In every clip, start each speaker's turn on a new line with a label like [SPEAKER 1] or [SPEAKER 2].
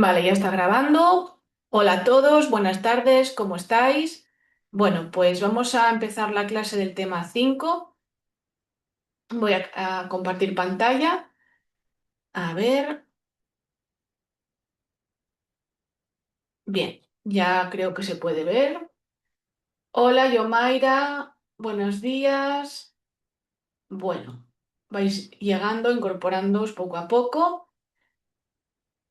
[SPEAKER 1] Vale, ya está grabando. Hola a todos, buenas tardes, ¿cómo estáis? Bueno, pues vamos a empezar la clase del tema 5. Voy a compartir pantalla. A ver, bien, ya creo que se puede ver. Hola, Yomaira, buenos días. Bueno, vais llegando, incorporándoos poco a poco.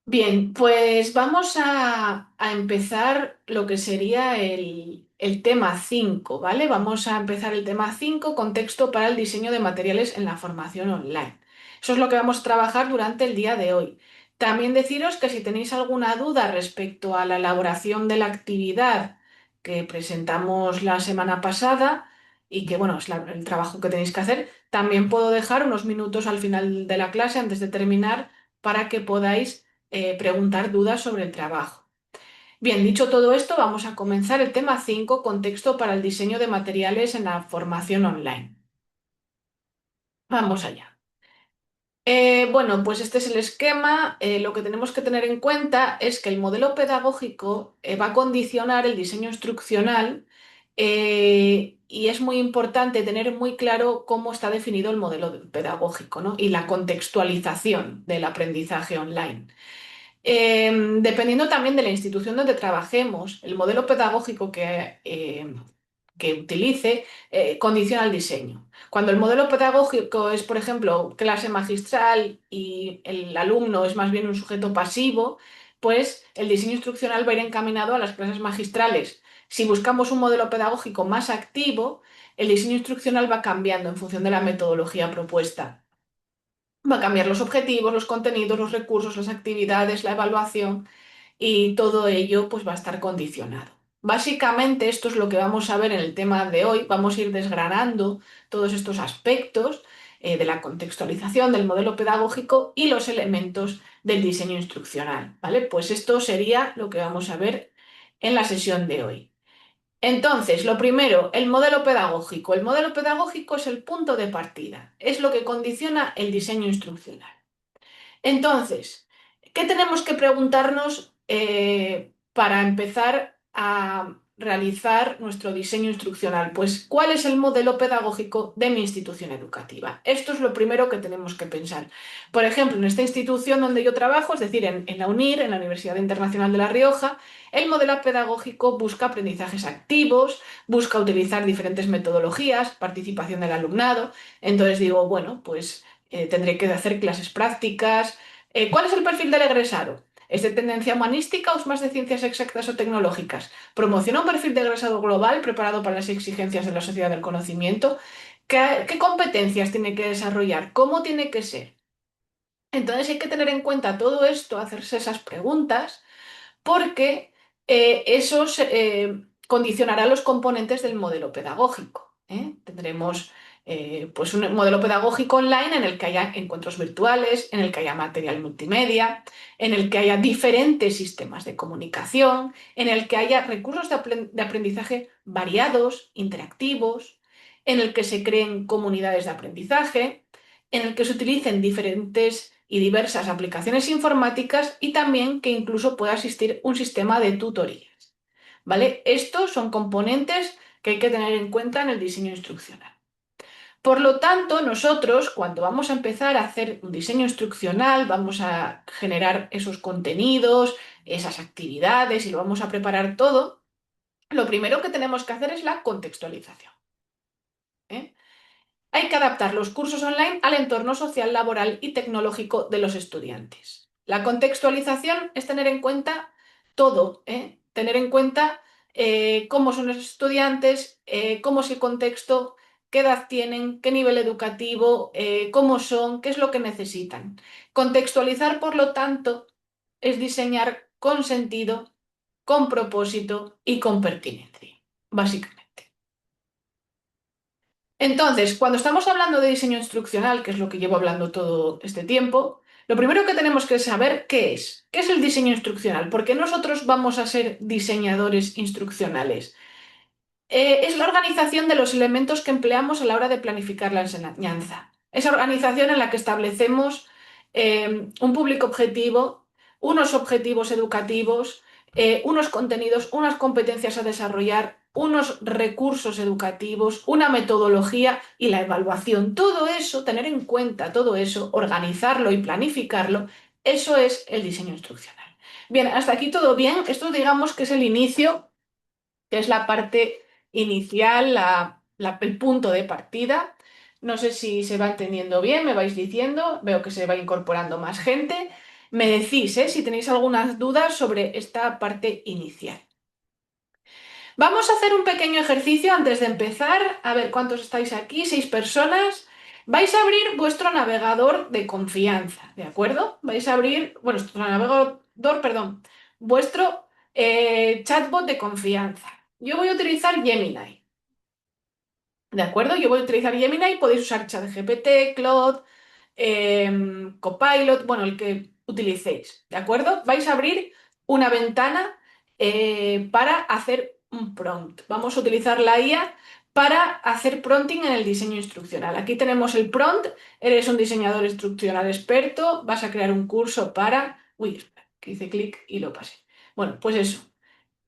[SPEAKER 1] Bien, pues vamos a empezar lo que sería el tema 5, ¿vale? Vamos a empezar el tema 5, contexto para el diseño de materiales en la formación online. Eso es lo que vamos a trabajar durante el día de hoy. También deciros que si tenéis alguna duda respecto a la elaboración de la actividad que presentamos la semana pasada y que, bueno, es el trabajo que tenéis que hacer, también puedo dejar unos minutos al final de la clase antes de terminar para que podáis preguntar dudas sobre el trabajo. Bien, dicho todo esto, vamos a comenzar el tema 5, contexto para el diseño de materiales en la formación online. Vamos allá. Bueno, pues este es el esquema. Lo que tenemos que tener en cuenta es que el modelo pedagógico va a condicionar el diseño instruccional y es muy importante tener muy claro cómo está definido el modelo pedagógico, ¿no? Y la contextualización del aprendizaje online. Dependiendo también de la institución donde trabajemos, el modelo pedagógico que utilice condiciona el diseño. Cuando el modelo pedagógico es, por ejemplo, clase magistral y el alumno es más bien un sujeto pasivo, pues el diseño instruccional va a ir encaminado a las clases magistrales. Si buscamos un modelo pedagógico más activo, el diseño instruccional va cambiando en función de la metodología propuesta. Va a cambiar los objetivos, los contenidos, los recursos, las actividades, la evaluación y todo ello pues va a estar condicionado. Básicamente esto es lo que vamos a ver en el tema de hoy. Vamos a ir desgranando todos estos aspectos de la contextualización del modelo pedagógico y los elementos del diseño instruccional, ¿vale? Pues esto sería lo que vamos a ver en la sesión de hoy. Entonces, lo primero, el modelo pedagógico. El modelo pedagógico es el punto de partida, es lo que condiciona el diseño instruccional. Entonces, ¿qué tenemos que preguntarnos para empezar a realizar nuestro diseño instruccional? Pues, ¿cuál es el modelo pedagógico de mi institución educativa? Esto es lo primero que tenemos que pensar. Por ejemplo, en esta institución donde yo trabajo, es decir, en la UNIR, en la Universidad Internacional de La Rioja, el modelo pedagógico busca aprendizajes activos, busca utilizar diferentes metodologías, participación del alumnado. Entonces digo, bueno, pues tendré que hacer clases prácticas. ¿Cuál es el perfil del egresado? ¿Es de tendencia humanística o es más de ciencias exactas o tecnológicas? ¿Promociona un perfil de egresado global preparado para las exigencias de la sociedad del conocimiento? ¿Qué competencias tiene que desarrollar? ¿Cómo tiene que ser? Entonces hay que tener en cuenta todo esto, hacerse esas preguntas porque eso condicionará los componentes del modelo pedagógico. Tendremos pues un modelo pedagógico online en el que haya encuentros virtuales, en el que haya material multimedia, en el que haya diferentes sistemas de comunicación, en el que haya recursos de aprendizaje variados, interactivos, en el que se creen comunidades de aprendizaje, en el que se utilicen diferentes y diversas aplicaciones informáticas y también que incluso pueda existir un sistema de tutorías. ¿Vale? Estos son componentes que hay que tener en cuenta en el diseño instruccional. Por lo tanto, nosotros cuando vamos a empezar a hacer un diseño instruccional, vamos a generar esos contenidos, esas actividades y lo vamos a preparar todo, lo primero que tenemos que hacer es la contextualización. ¿eh? Hay que adaptar los cursos online al entorno social, laboral y tecnológico de los estudiantes. La contextualización es tener en cuenta todo, tener en cuenta cómo son los estudiantes, cómo es el contexto, qué edad tienen, qué nivel educativo, cómo son, qué es lo que necesitan. Contextualizar, por lo tanto, es diseñar con sentido, con propósito y con pertinencia, básicamente. Entonces, cuando estamos hablando de diseño instruccional, que es lo que llevo hablando todo este tiempo, lo primero que tenemos que saber qué es el diseño instruccional, porque nosotros vamos a ser diseñadores instruccionales. Es la organización de los elementos que empleamos a la hora de planificar la enseñanza. Esa organización en la que establecemos un público objetivo, unos objetivos educativos, unos contenidos, unas competencias a desarrollar, unos recursos educativos, una metodología y la evaluación. Todo eso, tener en cuenta todo eso, organizarlo y planificarlo, eso es el diseño instruccional. Bien, hasta aquí todo bien. Esto digamos que es el inicio, que es la parte inicial, el punto de partida. No sé si se va entendiendo bien, me vais diciendo, veo que se va incorporando más gente. Me decís, si tenéis algunas dudas sobre esta parte inicial. Vamos a hacer un pequeño ejercicio antes de empezar. A ver cuántos estáis aquí, 6 personas. Vais a abrir vuestro navegador de confianza, ¿de acuerdo? Vais a abrir, bueno, vuestro navegador, perdón, vuestro chatbot de confianza. Yo voy a utilizar Gemini. ¿De acuerdo? Yo voy a utilizar Gemini, podéis usar ChatGPT, Claude, Copilot, bueno, el que utilicéis. ¿De acuerdo? Vais a abrir una ventana para hacer un prompt. Vamos a utilizar la IA para hacer prompting en el diseño instruccional. Aquí tenemos el prompt. Eres un diseñador instruccional experto. Vas a crear un curso para... Uy, espera, que hice clic y lo pasé. Bueno, pues eso.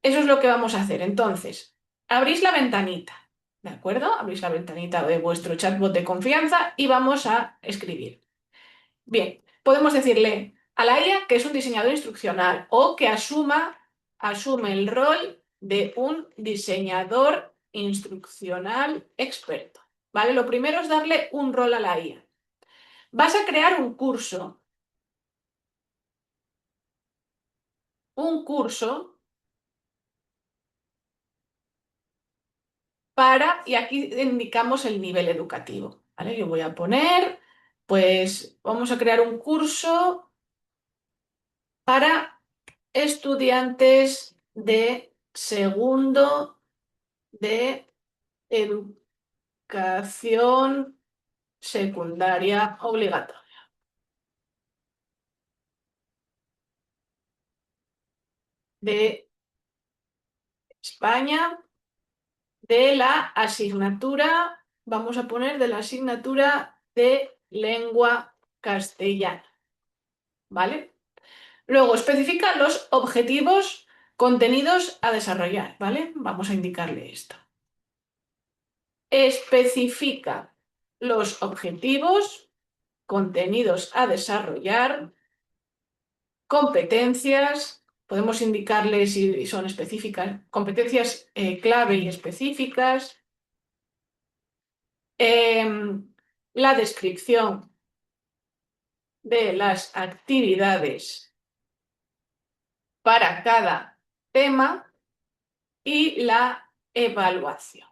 [SPEAKER 1] Eso es lo que vamos a hacer. Entonces, abrís la ventanita, ¿de acuerdo? Abrís la ventanita de vuestro chatbot de confianza y vamos a escribir. Bien, podemos decirle a la IA que es un diseñador instruccional o que asume el rol de un diseñador instruccional experto. ¿Vale? Lo primero es darle un rol a la IA. Vas a crear un curso y aquí indicamos el nivel educativo, ¿vale? Yo voy a poner, pues vamos a crear un curso para estudiantes de segundo de educación secundaria obligatoria de España, de la asignatura, vamos a poner de la asignatura de lengua castellana, ¿vale? Luego, especifica los objetivos contenidos a desarrollar, ¿vale? Vamos a indicarle esto. Especifica los objetivos contenidos a desarrollar, competencias, podemos indicarle si son específicas, competencias clave y específicas, la descripción de las actividades para cada tema y la evaluación.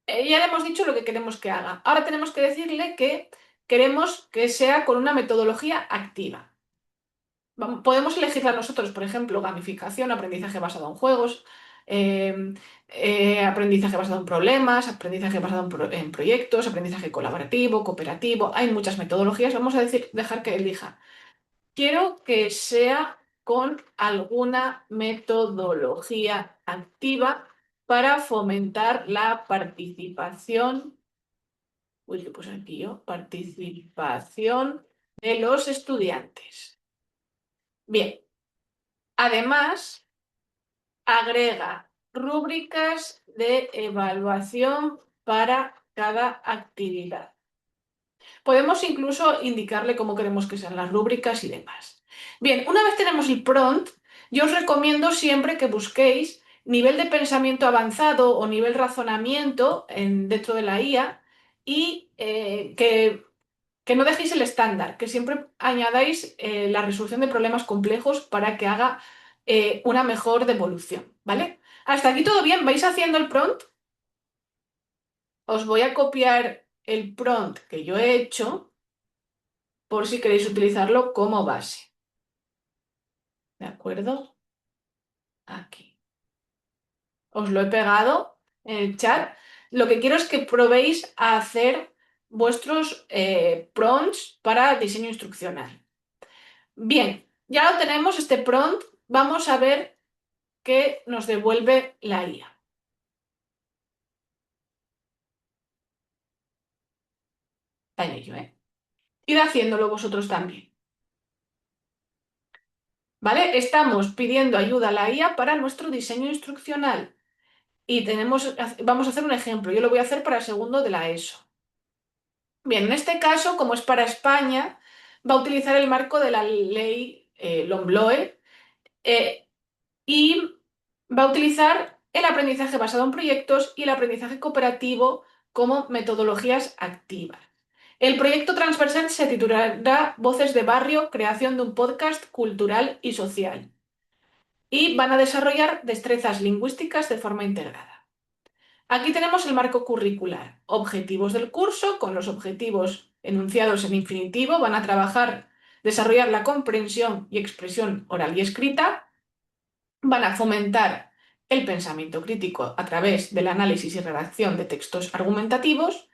[SPEAKER 1] Ya le hemos dicho lo que queremos que haga. Ahora tenemos que decirle que queremos que sea con una metodología activa. Podemos elegirla nosotros, por ejemplo, gamificación, aprendizaje basado en juegos, eh, aprendizaje basado en problemas, aprendizaje basado en proyectos, aprendizaje colaborativo, cooperativo. Hay muchas metodologías. Vamos a dejar que elija. Quiero que sea con alguna metodología activa para fomentar la participación, uy, ¿qué puse aquí yo? Participación de los estudiantes. Bien, además, agrega rúbricas de evaluación para cada actividad. Podemos incluso indicarle cómo queremos que sean las rúbricas y demás. Bien, una vez tenemos el prompt, yo os recomiendo siempre que busquéis nivel de pensamiento avanzado o nivel razonamiento dentro de la IA y que no dejéis el estándar, que siempre añadáis la resolución de problemas complejos para que haga una mejor devolución, ¿vale? Hasta aquí todo bien, vais haciendo el prompt, os voy a copiar el prompt que yo he hecho por si queréis utilizarlo como base. ¿De acuerdo? Aquí. Os lo he pegado en el chat. Lo que quiero es que probéis a hacer vuestros prompts para diseño instruccional. Bien, ya lo tenemos, este prompt. Vamos a ver qué nos devuelve la IA. Está en ello, ¿eh? Id haciéndolo vosotros también. ¿vale? Estamos pidiendo ayuda a la IA para nuestro diseño instruccional y vamos a hacer un ejemplo. Yo lo voy a hacer para segundo de la ESO. Bien, en este caso, como es para España, va a utilizar el marco de la ley LOMLOE eh, y va a utilizar el aprendizaje basado en proyectos y el aprendizaje cooperativo como metodologías activas. El proyecto transversal se titulará Voces de Barrio, creación de un podcast cultural y social. Y van a desarrollar destrezas lingüísticas de forma integrada. Aquí tenemos el marco curricular. Objetivos del curso, con los objetivos enunciados en infinitivo, van a trabajar, desarrollar la comprensión y expresión oral y escrita, van a fomentar el pensamiento crítico a través del análisis y redacción de textos argumentativos,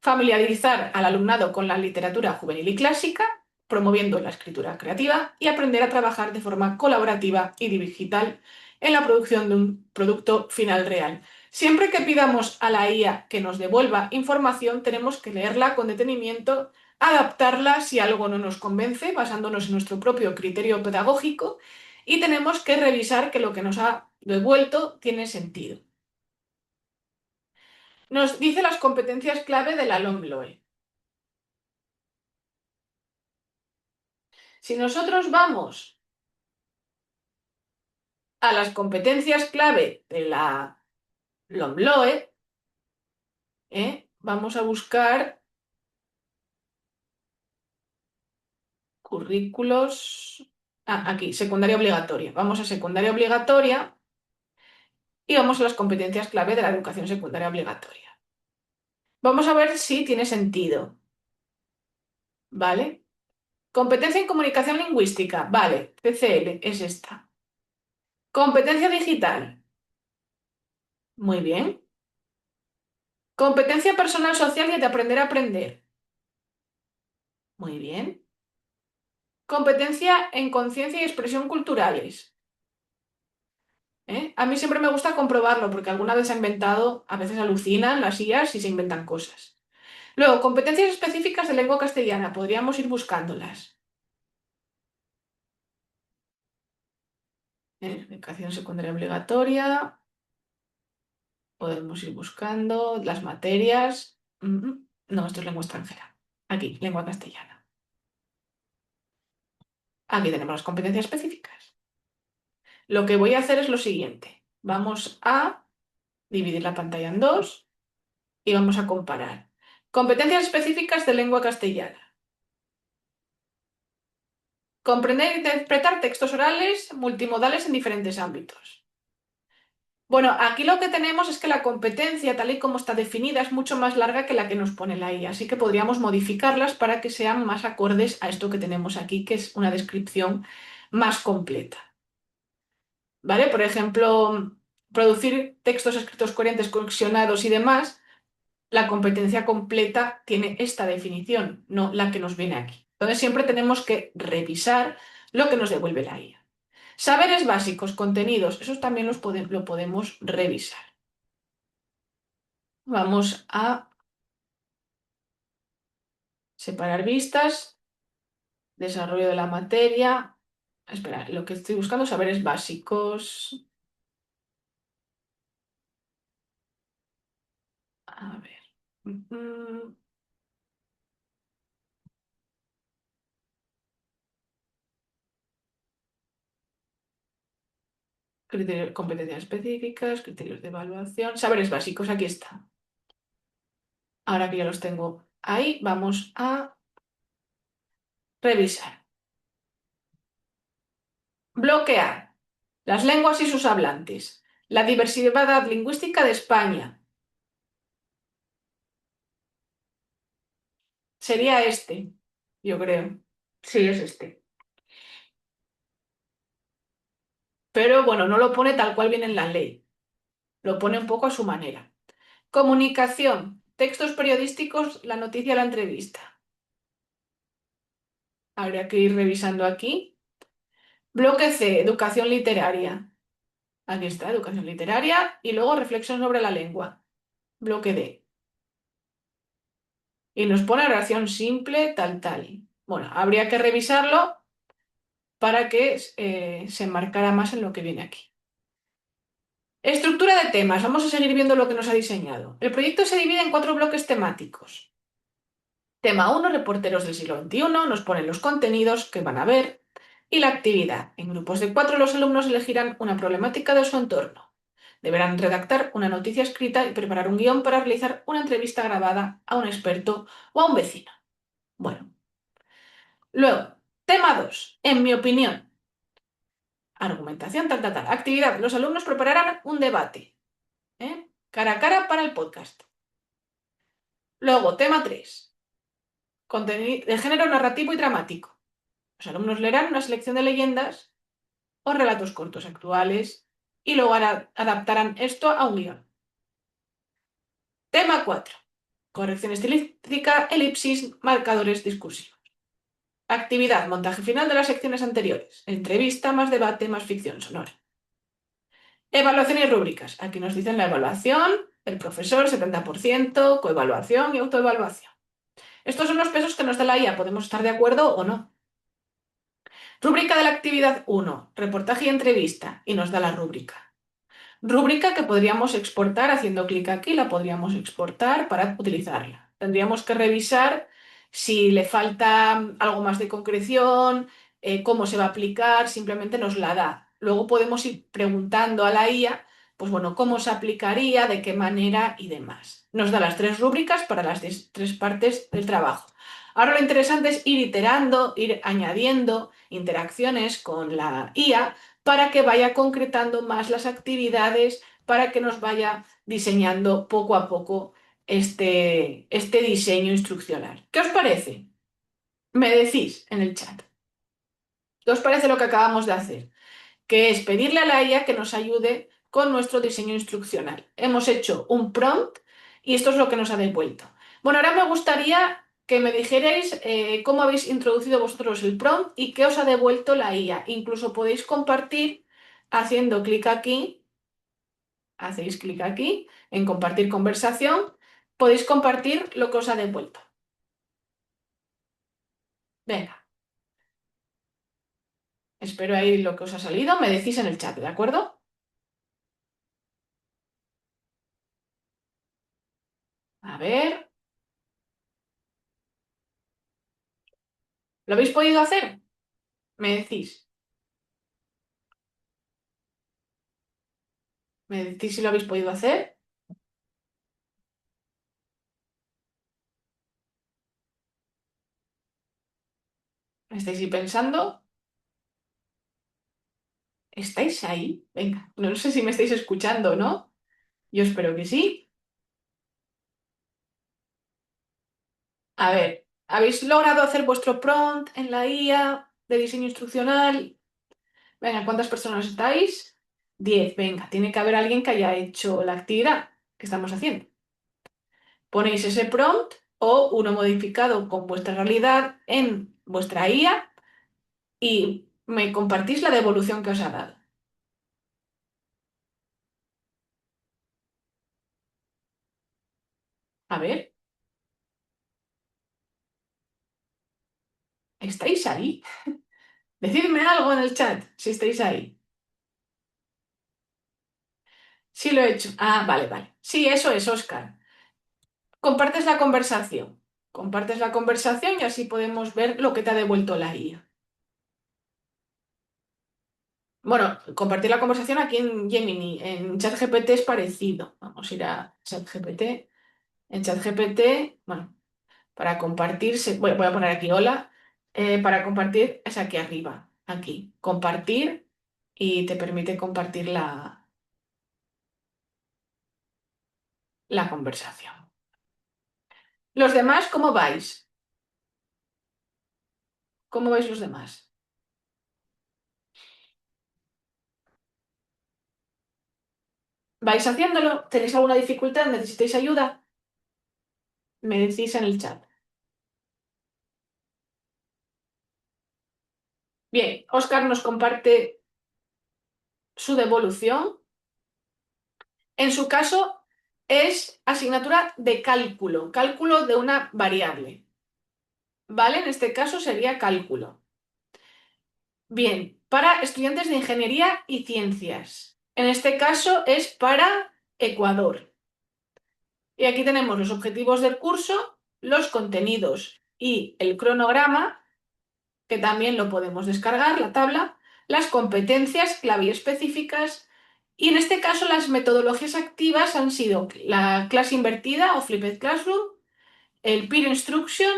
[SPEAKER 1] familiarizar al alumnado con la literatura juvenil y clásica, promoviendo la escritura creativa y aprender a trabajar de forma colaborativa y digital en la producción de un producto final real. Siempre que pidamos a la IA que nos devuelva información, tenemos que leerla con detenimiento, adaptarla si algo no nos convence, basándonos en nuestro propio criterio pedagógico, y tenemos que revisar que lo que nos ha devuelto tiene sentido. Nos dice las competencias clave de la LOMLOE. Si nosotros vamos a las competencias clave de la LOMLOE, vamos a buscar currículos. Aquí, secundaria obligatoria. Vamos a secundaria obligatoria y vamos a las competencias clave de la educación secundaria obligatoria. Vamos a ver si tiene sentido, ¿vale? Competencia en comunicación lingüística, vale, CCL es esta. Competencia digital, muy bien. Competencia personal social y de aprender a aprender, muy bien. Competencia en conciencia y expresión culturales. A mí siempre me gusta comprobarlo porque alguna vez se ha inventado, a veces alucinan las IAs y se inventan cosas. Luego, competencias específicas de lengua castellana. Podríamos ir buscándolas. Educación secundaria obligatoria. Podemos ir buscando las materias. No, esto es lengua extranjera. Aquí, lengua castellana. Aquí tenemos las competencias específicas. Lo que voy a hacer es lo siguiente. Vamos a dividir la pantalla en dos y vamos a comparar. Competencias específicas de lengua castellana. Comprender e interpretar textos orales multimodales en diferentes ámbitos. Bueno, aquí lo que tenemos es que la competencia, tal y como está definida, es mucho más larga que la que nos pone la IA, así que podríamos modificarlas para que sean más acordes a esto que tenemos aquí, que es una descripción más completa. ¿Vale? Por ejemplo, producir textos escritos coherentes, cohesionados y demás, la competencia completa tiene esta definición, no la que nos viene aquí. Entonces siempre tenemos que revisar lo que nos devuelve la IA. Saberes básicos, contenidos, esos también lo podemos revisar. Vamos a separar vistas, desarrollo de la materia. Espera, lo que estoy buscando, saberes básicos. A ver. Mm, competencias específicas, criterios de evaluación, saberes básicos, aquí está. Ahora que ya los tengo ahí, vamos a revisar. Bloquear. Las lenguas y sus hablantes. La diversidad lingüística de España. Sería este, yo creo. Sí, es este. Pero bueno, no lo pone tal cual viene en la ley. Lo pone un poco a su manera. Comunicación. Textos periodísticos, la noticia, la entrevista. Habría que ir revisando aquí. Bloque C, educación literaria. Aquí está, educación literaria. Y luego reflexión sobre la lengua. Bloque D. Y nos pone oración simple, tal, tal. Bueno, habría que revisarlo para que se enmarcara más en lo que viene aquí. Estructura de temas. Vamos a seguir viendo lo que nos ha diseñado. El proyecto se divide en 4 bloques temáticos. Tema 1, reporteros del siglo XXI, nos ponen los contenidos que van a ver y la actividad. En grupos de 4 los alumnos elegirán una problemática de su entorno. Deberán redactar una noticia escrita y preparar un guión para realizar una entrevista grabada a un experto o a un vecino. Bueno, luego, tema 2, en mi opinión. Argumentación, tal, tal, tal. Actividad. Los alumnos prepararán un debate, cara a cara para el podcast. Luego, tema 3, contenido de género narrativo y dramático. Los alumnos leerán una selección de leyendas o relatos cortos actuales y luego adaptarán esto a un guión. Tema 4, corrección estilística, elipsis, marcadores discursivos. Actividad, montaje final de las secciones anteriores. Entrevista más debate más ficción sonora. Evaluación y rúbricas. Aquí nos dicen la evaluación, el profesor, 70%, coevaluación y autoevaluación. Estos son los pesos que nos da la IA. Podemos estar de acuerdo o no. Rúbrica de la actividad 1, reportaje y entrevista. Y nos da la rúbrica. Rúbrica que podríamos exportar haciendo clic aquí, la podríamos exportar para utilizarla. Tendríamos que revisar si le falta algo más de concreción, cómo se va a aplicar, simplemente nos la da. Luego podemos ir preguntando a la IA, pues bueno, cómo se aplicaría, de qué manera y demás. Nos da las 3 rúbricas para las 3 partes del trabajo. Ahora lo interesante es ir iterando, ir añadiendo interacciones con la IA para que vaya concretando más las actividades, para que nos vaya diseñando poco a poco este diseño instruccional. ¿Qué os parece? Me decís en el chat. ¿Qué os parece lo que acabamos de hacer? Que es pedirle a la IA que nos ayude con nuestro diseño instruccional. Hemos hecho un prompt y esto es lo que nos ha devuelto. Bueno, ahora me gustaría que me dijerais cómo habéis introducido vosotros el prompt y qué os ha devuelto la IA. Incluso podéis compartir haciendo clic aquí, hacéis clic aquí en compartir conversación, podéis compartir lo que os ha devuelto. Venga, espero ahí lo que os ha salido, me decís en el chat, ¿de acuerdo? A ver, ¿lo habéis podido hacer? Me decís. ¿Me decís si lo habéis podido hacer? ¿Estáis ahí pensando? ¿Estáis ahí? Venga, no sé si me estáis escuchando, ¿no? Yo espero que sí. A ver, ¿habéis logrado hacer vuestro prompt en la IA de diseño instruccional? Venga, ¿cuántas personas estáis? 10. Venga, tiene que haber alguien que haya hecho la actividad que estamos haciendo. Ponéis ese prompt o uno modificado con vuestra realidad en vuestra IA y me compartís la devolución que os ha dado. A ver, ¿estáis ahí? Decidme algo en el chat si estáis ahí. Sí lo he hecho. Ah, vale, vale. Sí, eso es, Oscar. Compartes la conversación. Compartes la conversación y así podemos ver lo que te ha devuelto la IA. Bueno, compartir la conversación aquí en Gemini. En ChatGPT es parecido. Vamos a ir a ChatGPT. En ChatGPT, bueno, para compartirse, voy a poner aquí hola. Para compartir es aquí arriba, aquí. Compartir y te permite compartir la conversación. ¿Los demás cómo vais? ¿Cómo vais los demás? ¿Vais haciéndolo? ¿Tenéis alguna dificultad? ¿Necesitáis ayuda? Me decís en el chat. Bien, Oscar nos comparte su devolución. En su caso es asignatura de cálculo, cálculo de una variable. ¿Vale? En este caso sería cálculo. Bien, para estudiantes de ingeniería y ciencias. En este caso es para Ecuador. Y aquí tenemos los objetivos del curso, los contenidos y el cronograma, que también lo podemos descargar, la tabla, las competencias clave y específicas. Y en este caso las metodologías activas han sido la clase invertida o flipped classroom, el peer instruction,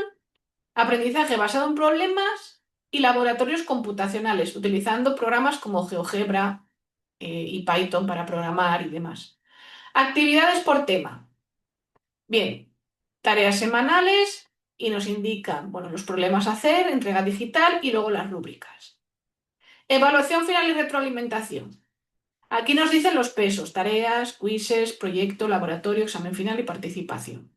[SPEAKER 1] aprendizaje basado en problemas y laboratorios computacionales, utilizando programas como GeoGebra, y Python para programar y demás. Actividades por tema. Bien, tareas semanales y nos indican, bueno, los problemas a hacer, entrega digital y luego las rúbricas. Evaluación final y retroalimentación. Aquí nos dicen los pesos, tareas, quizzes, proyecto, laboratorio, examen final y participación.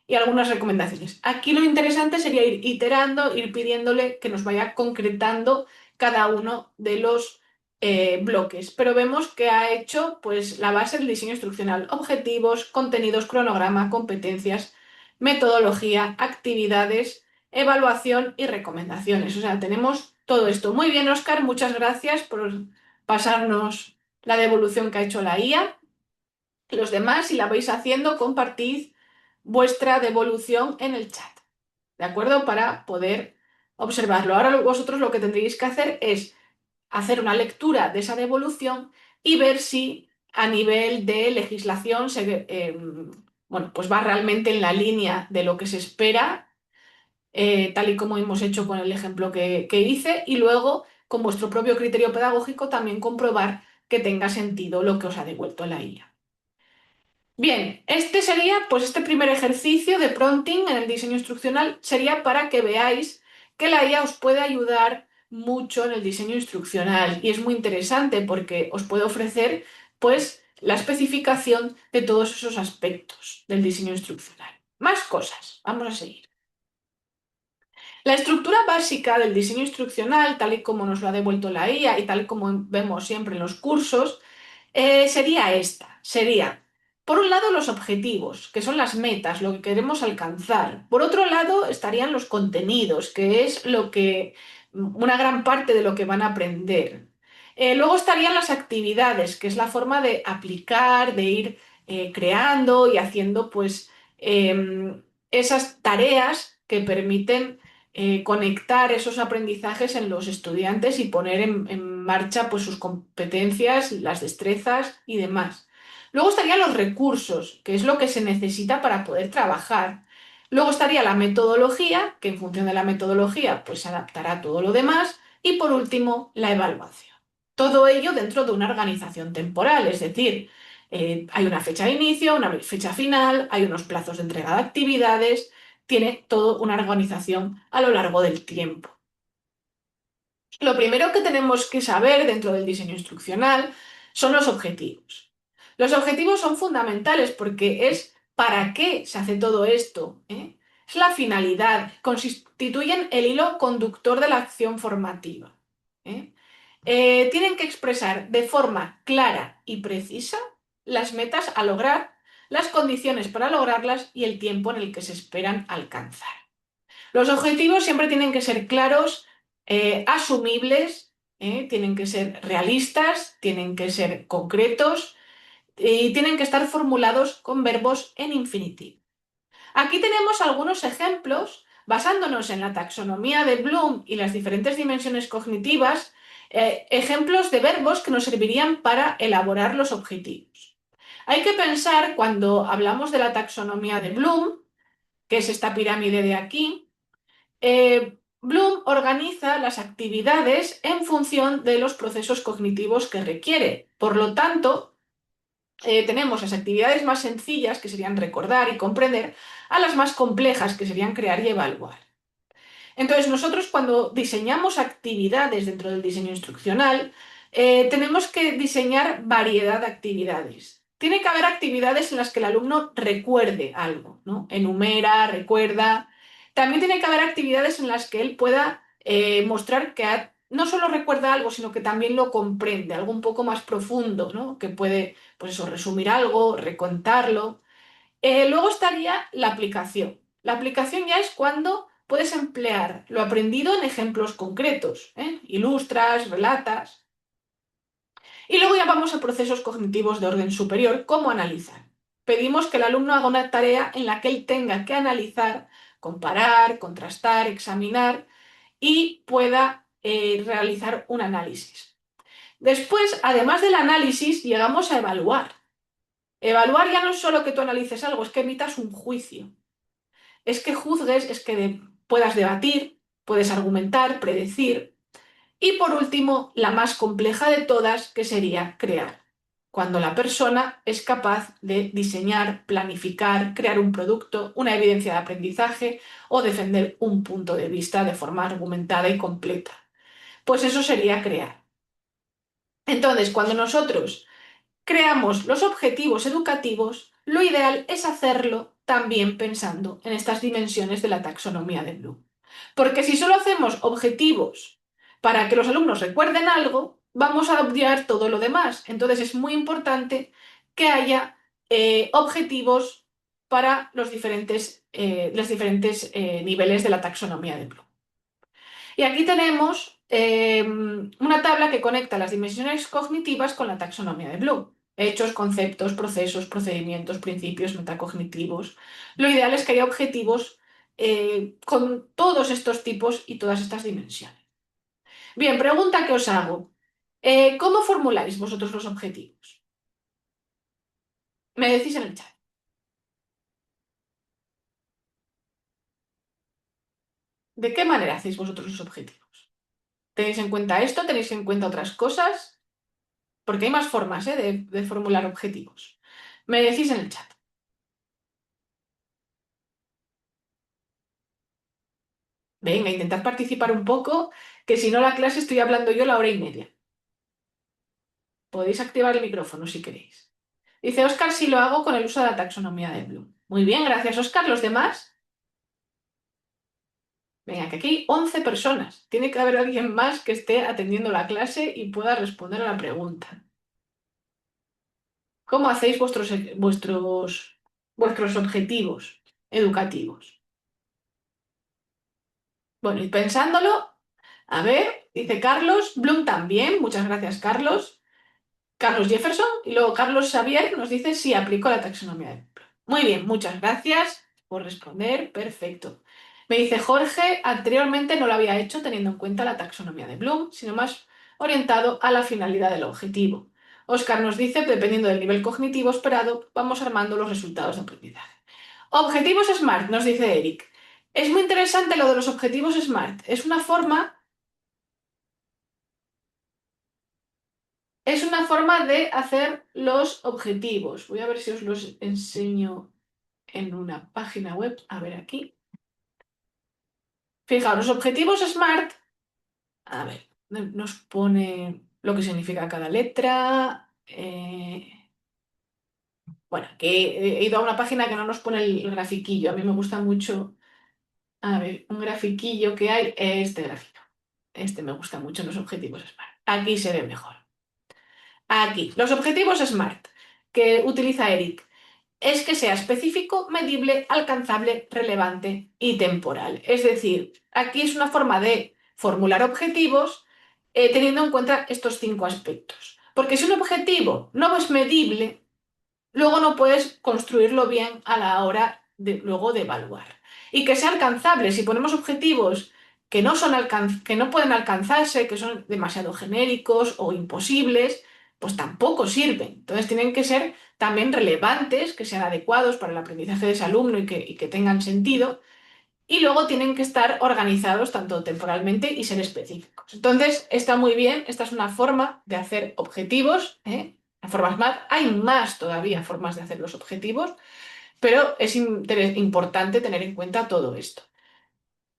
[SPEAKER 1] Y algunas recomendaciones. Aquí lo interesante sería ir iterando, ir pidiéndole que nos vaya concretando cada uno de los bloques. Pero vemos que ha hecho pues, la base del diseño instruccional: objetivos, contenidos, cronograma, competencias, metodología, actividades, evaluación y recomendaciones. O sea, tenemos todo esto. Muy bien, Óscar, muchas gracias por pasarnos la devolución que ha hecho la IA. Los demás, si la vais haciendo, compartid vuestra devolución en el chat, ¿de acuerdo? Para poder observarlo. Ahora vosotros lo que tendréis que hacer es hacer una lectura de esa devolución y ver si a nivel de legislación bueno, pues va realmente en la línea de lo que se espera, tal y como hemos hecho con el ejemplo que hice, y luego con vuestro propio criterio pedagógico también comprobar que tenga sentido lo que os ha devuelto la IA. Bien, este sería, pues este primer ejercicio de prompting en el diseño instruccional sería para que veáis que la IA os puede ayudar mucho en el diseño instruccional, y es muy interesante porque os puede ofrecer, pues, la especificación de todos esos aspectos del diseño instruccional. Más cosas, vamos a seguir. La estructura básica del diseño instruccional, tal y como nos lo ha devuelto la IA y tal y como vemos siempre en los cursos, sería esta. Sería, por un lado, los objetivos, que son las metas, lo que queremos alcanzar. Por otro lado, estarían los contenidos, que es una gran parte de lo que van a aprender. Luego estarían las actividades, que es la forma de aplicar, de ir creando y haciendo, pues, esas tareas que permiten conectar esos aprendizajes en los estudiantes y poner en marcha, pues, sus competencias, las destrezas y demás. Luego estarían los recursos, que es lo que se necesita para poder trabajar. Luego estaría la metodología, que en función de la metodología pues se adaptará a todo lo demás. Y por último, la evaluación. Todo ello dentro de una organización temporal, es decir, hay una fecha de inicio, una fecha final, hay unos plazos de entrega de actividades, tiene toda una organización a lo largo del tiempo. Lo primero que tenemos que saber dentro del diseño instruccional son los objetivos. Los objetivos son fundamentales porque es para qué se hace todo esto, ¿eh? Es la finalidad, constituyen el hilo conductor de la acción formativa, ¿eh? Tienen que expresar de forma clara y precisa las metas a lograr, las condiciones para lograrlas y el tiempo en el que se esperan alcanzar. Los objetivos siempre tienen que ser claros, asumibles, tienen que ser realistas, tienen que ser concretos y tienen que estar formulados con verbos en infinitivo. Aquí tenemos algunos ejemplos basándonos en la taxonomía de Bloom y las diferentes dimensiones cognitivas, ejemplos de verbos que nos servirían para elaborar los objetivos. Hay que pensar, cuando hablamos de la taxonomía de Bloom, que es esta pirámide de aquí, Bloom organiza las actividades en función de los procesos cognitivos que requiere. Por lo tanto, tenemos las actividades más sencillas, que serían recordar y comprender, a las más complejas, que serían crear y evaluar. Entonces, nosotros, cuando diseñamos actividades dentro del diseño instruccional, tenemos que diseñar variedad de actividades. Tiene que haber actividades en las que el alumno recuerde algo, ¿no? Enumera, recuerda. También tiene que haber actividades en las que él pueda mostrar que no solo recuerda algo, sino que también lo comprende, algo un poco más profundo, ¿no? Que puede, pues eso, resumir algo, recontarlo. Luego estaría la aplicación. La aplicación ya es cuando puedes emplear lo aprendido en ejemplos concretos, ¿eh? Ilustras, relatas. Y luego ya vamos a procesos cognitivos de orden superior, como analizar. Pedimos que el alumno haga una tarea en la que él tenga que analizar, comparar, contrastar, examinar y pueda realizar un análisis. Después, además del análisis, llegamos a evaluar. Evaluar ya no es solo que tú analices algo, es que emitas un juicio. Es que juzgues, es que puedas debatir, puedes argumentar, predecir. Y por último, la más compleja de todas, que sería crear. Cuando la persona es capaz de diseñar, planificar, crear un producto, una evidencia de aprendizaje o defender un punto de vista de forma argumentada y completa. Pues eso sería crear. Entonces, cuando nosotros creamos los objetivos educativos, lo ideal es hacerlo también pensando en estas dimensiones de la taxonomía de Bloom. Porque si solo hacemos objetivos para que los alumnos recuerden algo, vamos a obviar todo lo demás. Entonces es muy importante que haya objetivos para los diferentes niveles de la taxonomía de Bloom. Y aquí tenemos una tabla que conecta las dimensiones cognitivas con la taxonomía de Bloom. Hechos, conceptos, procesos, procedimientos, principios metacognitivos. Lo ideal es que haya objetivos con todos estos tipos y todas estas dimensiones. Bien, pregunta que os hago. ¿Cómo formuláis vosotros los objetivos? Me decís en el chat. ¿De qué manera hacéis vosotros los objetivos? ¿Tenéis en cuenta esto? ¿Tenéis en cuenta otras cosas? Porque hay más formas, de formular objetivos. Me decís en el chat. Venga, intentad participar un poco, que si no la clase estoy hablando yo la hora y media. Podéis activar el micrófono si queréis. Dice Óscar si lo hago con el uso de la taxonomía de Bloom. Muy bien, gracias Óscar. ¿Los demás? Venga, que aquí hay 11 personas. Tiene que haber alguien más que esté atendiendo la clase y pueda responder a la pregunta. ¿Cómo hacéis vuestros objetivos educativos? Bueno, y pensándolo, a ver, dice Carlos, Bloom también, muchas gracias Carlos. Carlos Jefferson y luego Carlos Xavier nos dice si aplicó la taxonomía de Bloom. Muy bien, muchas gracias por responder, perfecto. Me dice Jorge, anteriormente no lo había hecho teniendo en cuenta la taxonomía de Bloom, sino más orientado a la finalidad del objetivo. Oscar nos dice, dependiendo del nivel cognitivo esperado, vamos armando los resultados de aprendizaje. Objetivos SMART, nos dice Eric. Es muy interesante lo de los objetivos SMART. Es una forma de hacer los objetivos. Voy a ver si os los enseño en una página web. A ver aquí. Fijaos, los objetivos SMART. A ver, nos pone lo que significa cada letra. Bueno, que he ido a una página que no nos pone el grafiquillo. A mí me gusta mucho. A ver, un grafiquillo que hay. Este gráfico. Este me gusta mucho en los objetivos SMART. Aquí se ve mejor. Aquí, los objetivos SMART que utiliza Eric es que sea específico, medible, alcanzable, relevante y temporal. Es decir, aquí es una forma de formular objetivos teniendo en cuenta estos 5 aspectos. Porque si un objetivo no es medible, luego no puedes construirlo bien a la hora de luego de evaluar. Y que sea alcanzable. Si ponemos objetivos que no pueden alcanzarse, que son demasiado genéricos o imposibles, pues tampoco sirven. Entonces tienen que ser también relevantes, que sean adecuados para el aprendizaje de ese alumno y que tengan sentido. Y luego tienen que estar organizados tanto temporalmente y ser específicos. Entonces, está muy bien, esta es una forma de hacer objetivos, ¿eh? La forma SMART. Hay más todavía formas de hacer los objetivos, pero es importante tener en cuenta todo esto.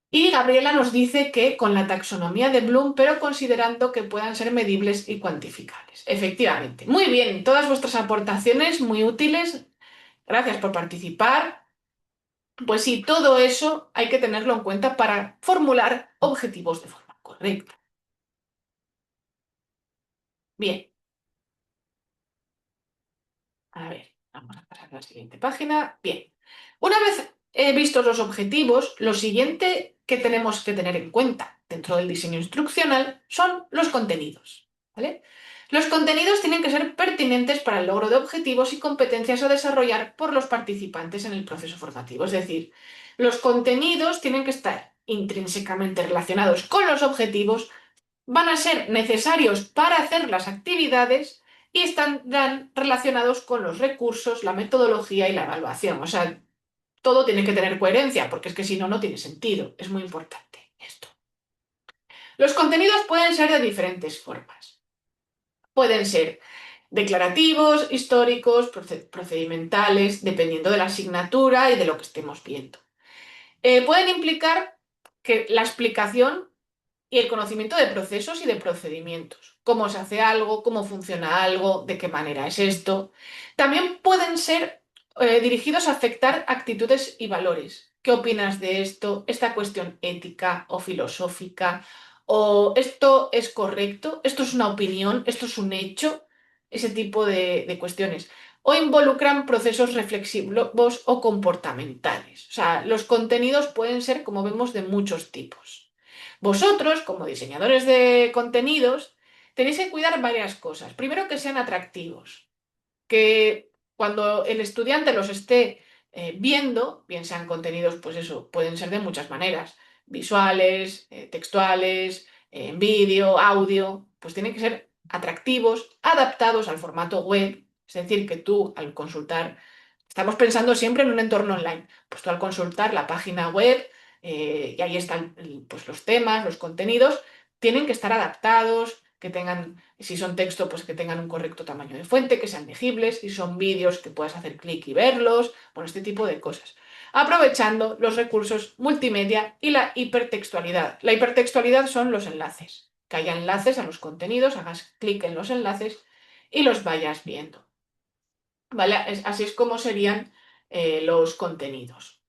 [SPEAKER 1] Y Gabriela nos dice que con la taxonomía de Bloom, pero considerando que puedan ser medibles y cuantificables. Efectivamente. Muy bien, todas vuestras aportaciones muy útiles. Gracias por participar. Pues sí, todo eso hay que tenerlo en cuenta para formular objetivos de forma correcta. Bien, a ver, vamos a pasar a la siguiente página. Bien, una vez vistos los objetivos, lo siguiente que tenemos que tener en cuenta dentro del diseño instruccional son los contenidos, ¿vale? Los contenidos tienen que ser pertinentes para el logro de objetivos y competencias a desarrollar por los participantes en el proceso formativo. Es decir, los contenidos tienen que estar intrínsecamente relacionados con los objetivos, van a ser necesarios para hacer las actividades y estarán relacionados con los recursos, la metodología y la evaluación. O sea, todo tiene que tener coherencia, porque es que si no, no tiene sentido. Es muy importante esto. Los contenidos pueden ser de diferentes formas. Pueden ser declarativos, históricos, procedimentales, dependiendo de la asignatura y de lo que estemos viendo. Pueden implicar que la explicación y el conocimiento de procesos y de procedimientos. Cómo se hace algo, cómo funciona algo, de qué manera es esto. También pueden ser dirigidos a afectar actitudes y valores. ¿Qué opinas de esto? ¿Esta cuestión ética o filosófica? ¿O esto es correcto? ¿Esto es una opinión? ¿Esto es un hecho? Ese tipo de cuestiones. O involucran procesos reflexivos o comportamentales. O sea, los contenidos pueden ser, como vemos, de muchos tipos. Vosotros, como diseñadores de contenidos, tenéis que cuidar varias cosas. Primero, que sean atractivos, que cuando el estudiante los esté viendo, bien sean contenidos, pues eso, pueden ser de muchas maneras, visuales, textuales, en vídeo, audio, pues tienen que ser atractivos, adaptados al formato web, es decir, que tú al consultar, estamos pensando siempre en un entorno online, pues tú al consultar la página web, y ahí están pues los temas, los contenidos, tienen que estar adaptados, que tengan, si son texto, pues que tengan un correcto tamaño de fuente, que sean legibles, si son vídeos, que puedas hacer clic y verlos, bueno, este tipo de cosas. Aprovechando los recursos multimedia y la hipertextualidad. La hipertextualidad son los enlaces, que haya enlaces a los contenidos, hagas clic en los enlaces y los vayas viendo. ¿Vale? Así es como serían los contenidos.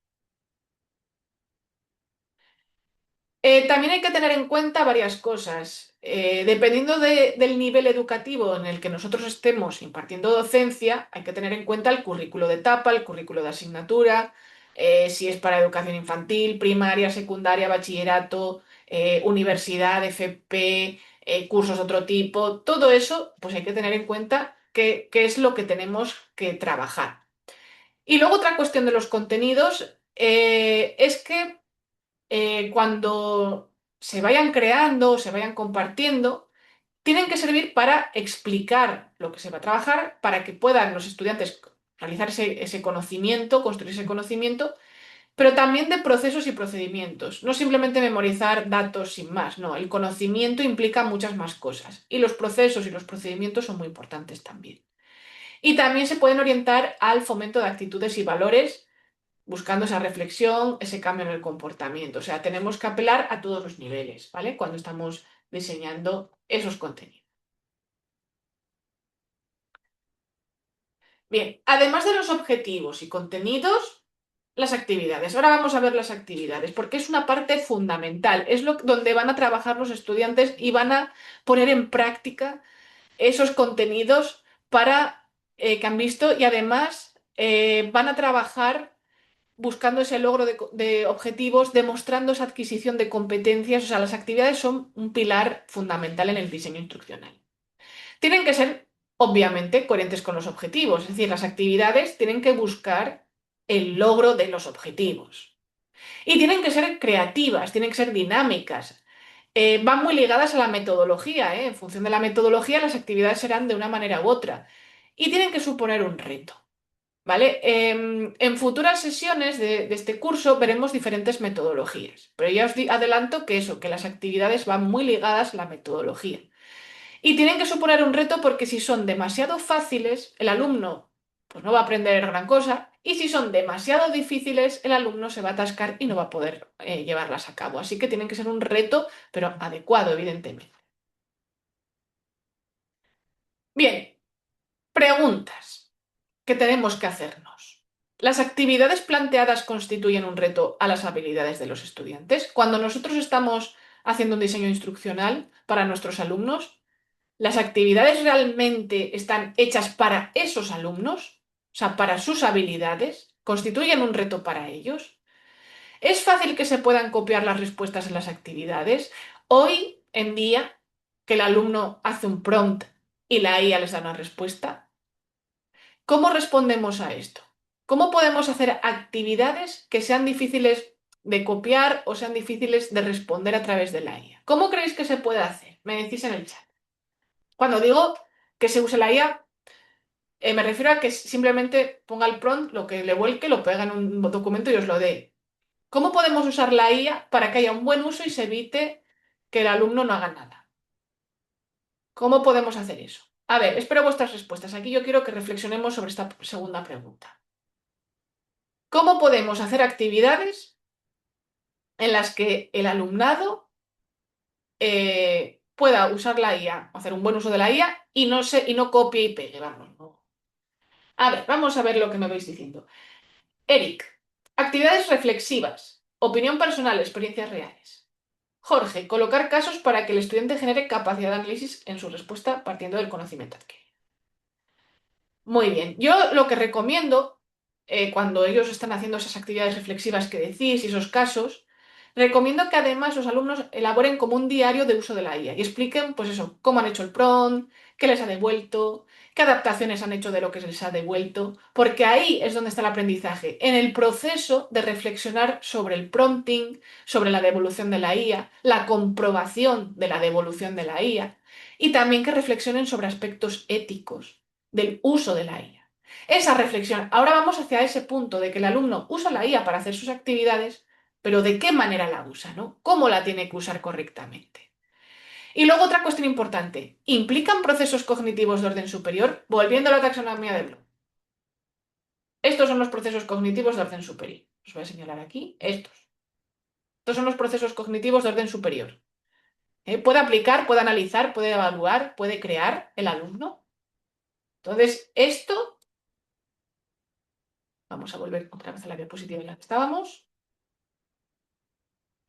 [SPEAKER 1] También hay que tener en cuenta varias cosas. Dependiendo del nivel educativo en el que nosotros estemos impartiendo docencia, hay que tener en cuenta el currículo de etapa, el currículo de asignatura, si es para educación infantil, primaria, secundaria, bachillerato, universidad, FP, cursos de otro tipo, todo eso, pues hay que tener en cuenta qué es lo que tenemos que trabajar. Y luego otra cuestión de los contenidos es que cuando se vayan creando, se vayan compartiendo, tienen que servir para explicar lo que se va a trabajar, para que puedan los estudiantes realizar ese conocimiento, construir ese conocimiento, pero también de procesos y procedimientos. No simplemente memorizar datos sin más, no, el conocimiento implica muchas más cosas y los procesos y los procedimientos son muy importantes también. Y también se pueden orientar al fomento de actitudes y valores buscando esa reflexión, ese cambio en el comportamiento. O sea, tenemos que apelar a todos los niveles, ¿vale? Cuando estamos diseñando esos contenidos. Bien, además de los objetivos y contenidos, las actividades. Ahora vamos a ver las actividades, porque es una parte fundamental. Es donde van a trabajar los estudiantes y van a poner en práctica esos contenidos para que han visto y además van a trabajar buscando ese logro de objetivos, demostrando esa adquisición de competencias. O sea, las actividades son un pilar fundamental en el diseño instruccional. Tienen que ser, obviamente, coherentes con los objetivos, es decir, las actividades tienen que buscar el logro de los objetivos. Y tienen que ser creativas, tienen que ser dinámicas. Van muy ligadas a la metodología, ¿eh? En función de la metodología, las actividades serán de una manera u otra. Y tienen que suponer un reto. ¿Vale? En futuras sesiones de este curso veremos diferentes metodologías, pero ya os adelanto que eso, que las actividades van muy ligadas a la metodología. Y tienen que suponer un reto porque si son demasiado fáciles, el alumno pues no va a aprender gran cosa, y si son demasiado difíciles, el alumno se va a atascar y no va a poder llevarlas a cabo. Así que tienen que ser un reto, pero adecuado, evidentemente. Bien, preguntas que tenemos que hacernos. ¿Las actividades planteadas constituyen un reto a las habilidades de los estudiantes? Cuando nosotros estamos haciendo un diseño instruccional para nuestros alumnos, ¿las actividades realmente están hechas para esos alumnos? O sea, para sus habilidades, ¿constituyen un reto para ellos? ¿Es fácil que se puedan copiar las respuestas en las actividades? Hoy en día, que el alumno hace un prompt y la IA les da una respuesta. ¿Cómo respondemos a esto? ¿Cómo podemos hacer actividades que sean difíciles de copiar o sean difíciles de responder a través de la IA? ¿Cómo creéis que se puede hacer? Me decís en el chat. Cuando digo que se use la IA, me refiero a que simplemente ponga el prompt, lo que le vuelque, lo pega en un documento y os lo dé. ¿Cómo podemos usar la IA para que haya un buen uso y se evite que el alumno no haga nada? ¿Cómo podemos hacer eso? A ver, espero vuestras respuestas. Aquí yo quiero que reflexionemos sobre esta segunda pregunta. ¿Cómo podemos hacer actividades en las que el alumnado pueda usar la IA, hacer un buen uso de la IA y no copie y pegue? Vamos, no. A ver, vamos a ver lo que me vais diciendo. Eric, actividades reflexivas, opinión personal, experiencias reales. Jorge, colocar casos para que el estudiante genere capacidad de análisis en su respuesta partiendo del conocimiento adquirido. Muy bien. Yo lo que recomiendo, cuando ellos están haciendo esas actividades reflexivas que decís y esos casos, recomiendo que además los alumnos elaboren como un diario de uso de la IA y expliquen, pues eso, cómo han hecho el prompt, qué les ha devuelto, qué adaptaciones han hecho de lo que se les ha devuelto, porque ahí es donde está el aprendizaje, en el proceso de reflexionar sobre el prompting, sobre la devolución de la IA, la comprobación de la devolución de la IA, y también que reflexionen sobre aspectos éticos del uso de la IA. Esa reflexión. Ahora vamos hacia ese punto de que el alumno usa la IA para hacer sus actividades, pero ¿de qué manera la usa, no? ¿Cómo la tiene que usar correctamente? Y luego otra cuestión importante. ¿Implican procesos cognitivos de orden superior? Volviendo a la taxonomía de Bloom. Estos son los procesos cognitivos de orden superior. Os voy a señalar aquí estos. Estos son los procesos cognitivos de orden superior. Puede aplicar, puede analizar, puede evaluar, puede crear el alumno. Entonces, esto vamos a volver otra vez a la diapositiva en la que estábamos.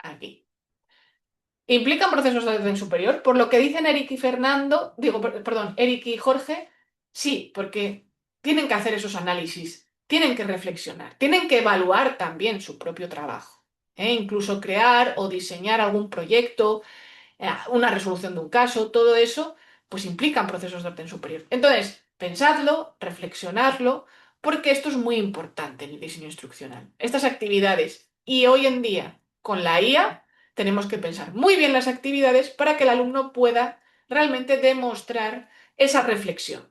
[SPEAKER 1] Aquí. Implican procesos de orden superior. Por lo que dicen Eric y Fernando, digo, perdón, Eric y Jorge, sí, porque tienen que hacer esos análisis, tienen que reflexionar, tienen que evaluar también su propio trabajo. Incluso crear o diseñar algún proyecto, una resolución de un caso, todo eso, pues implican procesos de orden superior. Entonces, pensadlo, reflexionarlo, porque esto es muy importante en el diseño instruccional. Estas actividades, y hoy en día, con la IA, tenemos que pensar muy bien las actividades para que el alumno pueda realmente demostrar esa reflexión.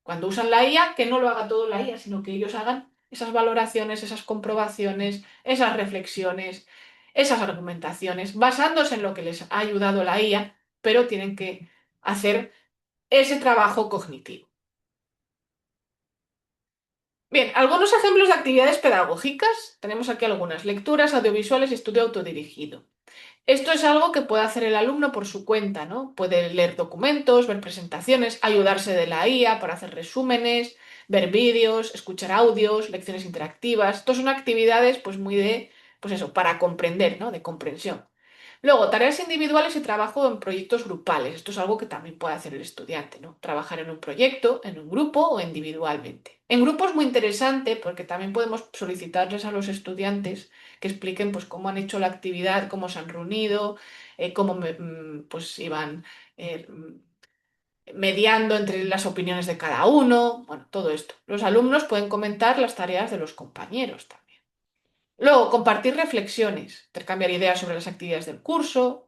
[SPEAKER 1] Cuando usan la IA, que no lo haga todo la IA, sino que ellos hagan esas valoraciones, esas comprobaciones, esas reflexiones, esas argumentaciones, basándose en lo que les ha ayudado la IA, pero tienen que hacer ese trabajo cognitivo. Bien, algunos ejemplos de actividades pedagógicas. Tenemos aquí algunas: lecturas, audiovisuales y estudio autodirigido. Esto es algo que puede hacer el alumno por su cuenta, ¿no? Puede leer documentos, ver presentaciones, ayudarse de la IA para hacer resúmenes, ver vídeos, escuchar audios, lecciones interactivas. Esto son actividades, pues muy de, pues eso, para comprender, ¿no? De comprensión. Luego, tareas individuales y trabajo en proyectos grupales. Esto es algo que también puede hacer el estudiante, ¿no? Trabajar en un proyecto, en un grupo o individualmente. En grupo es muy interesante porque también podemos solicitarles a los estudiantes que expliquen pues, cómo han hecho la actividad, cómo se han reunido, pues iban mediando entre las opiniones de cada uno, bueno, todo esto. Los alumnos pueden comentar las tareas de los compañeros también. Luego, compartir reflexiones, intercambiar ideas sobre las actividades del curso,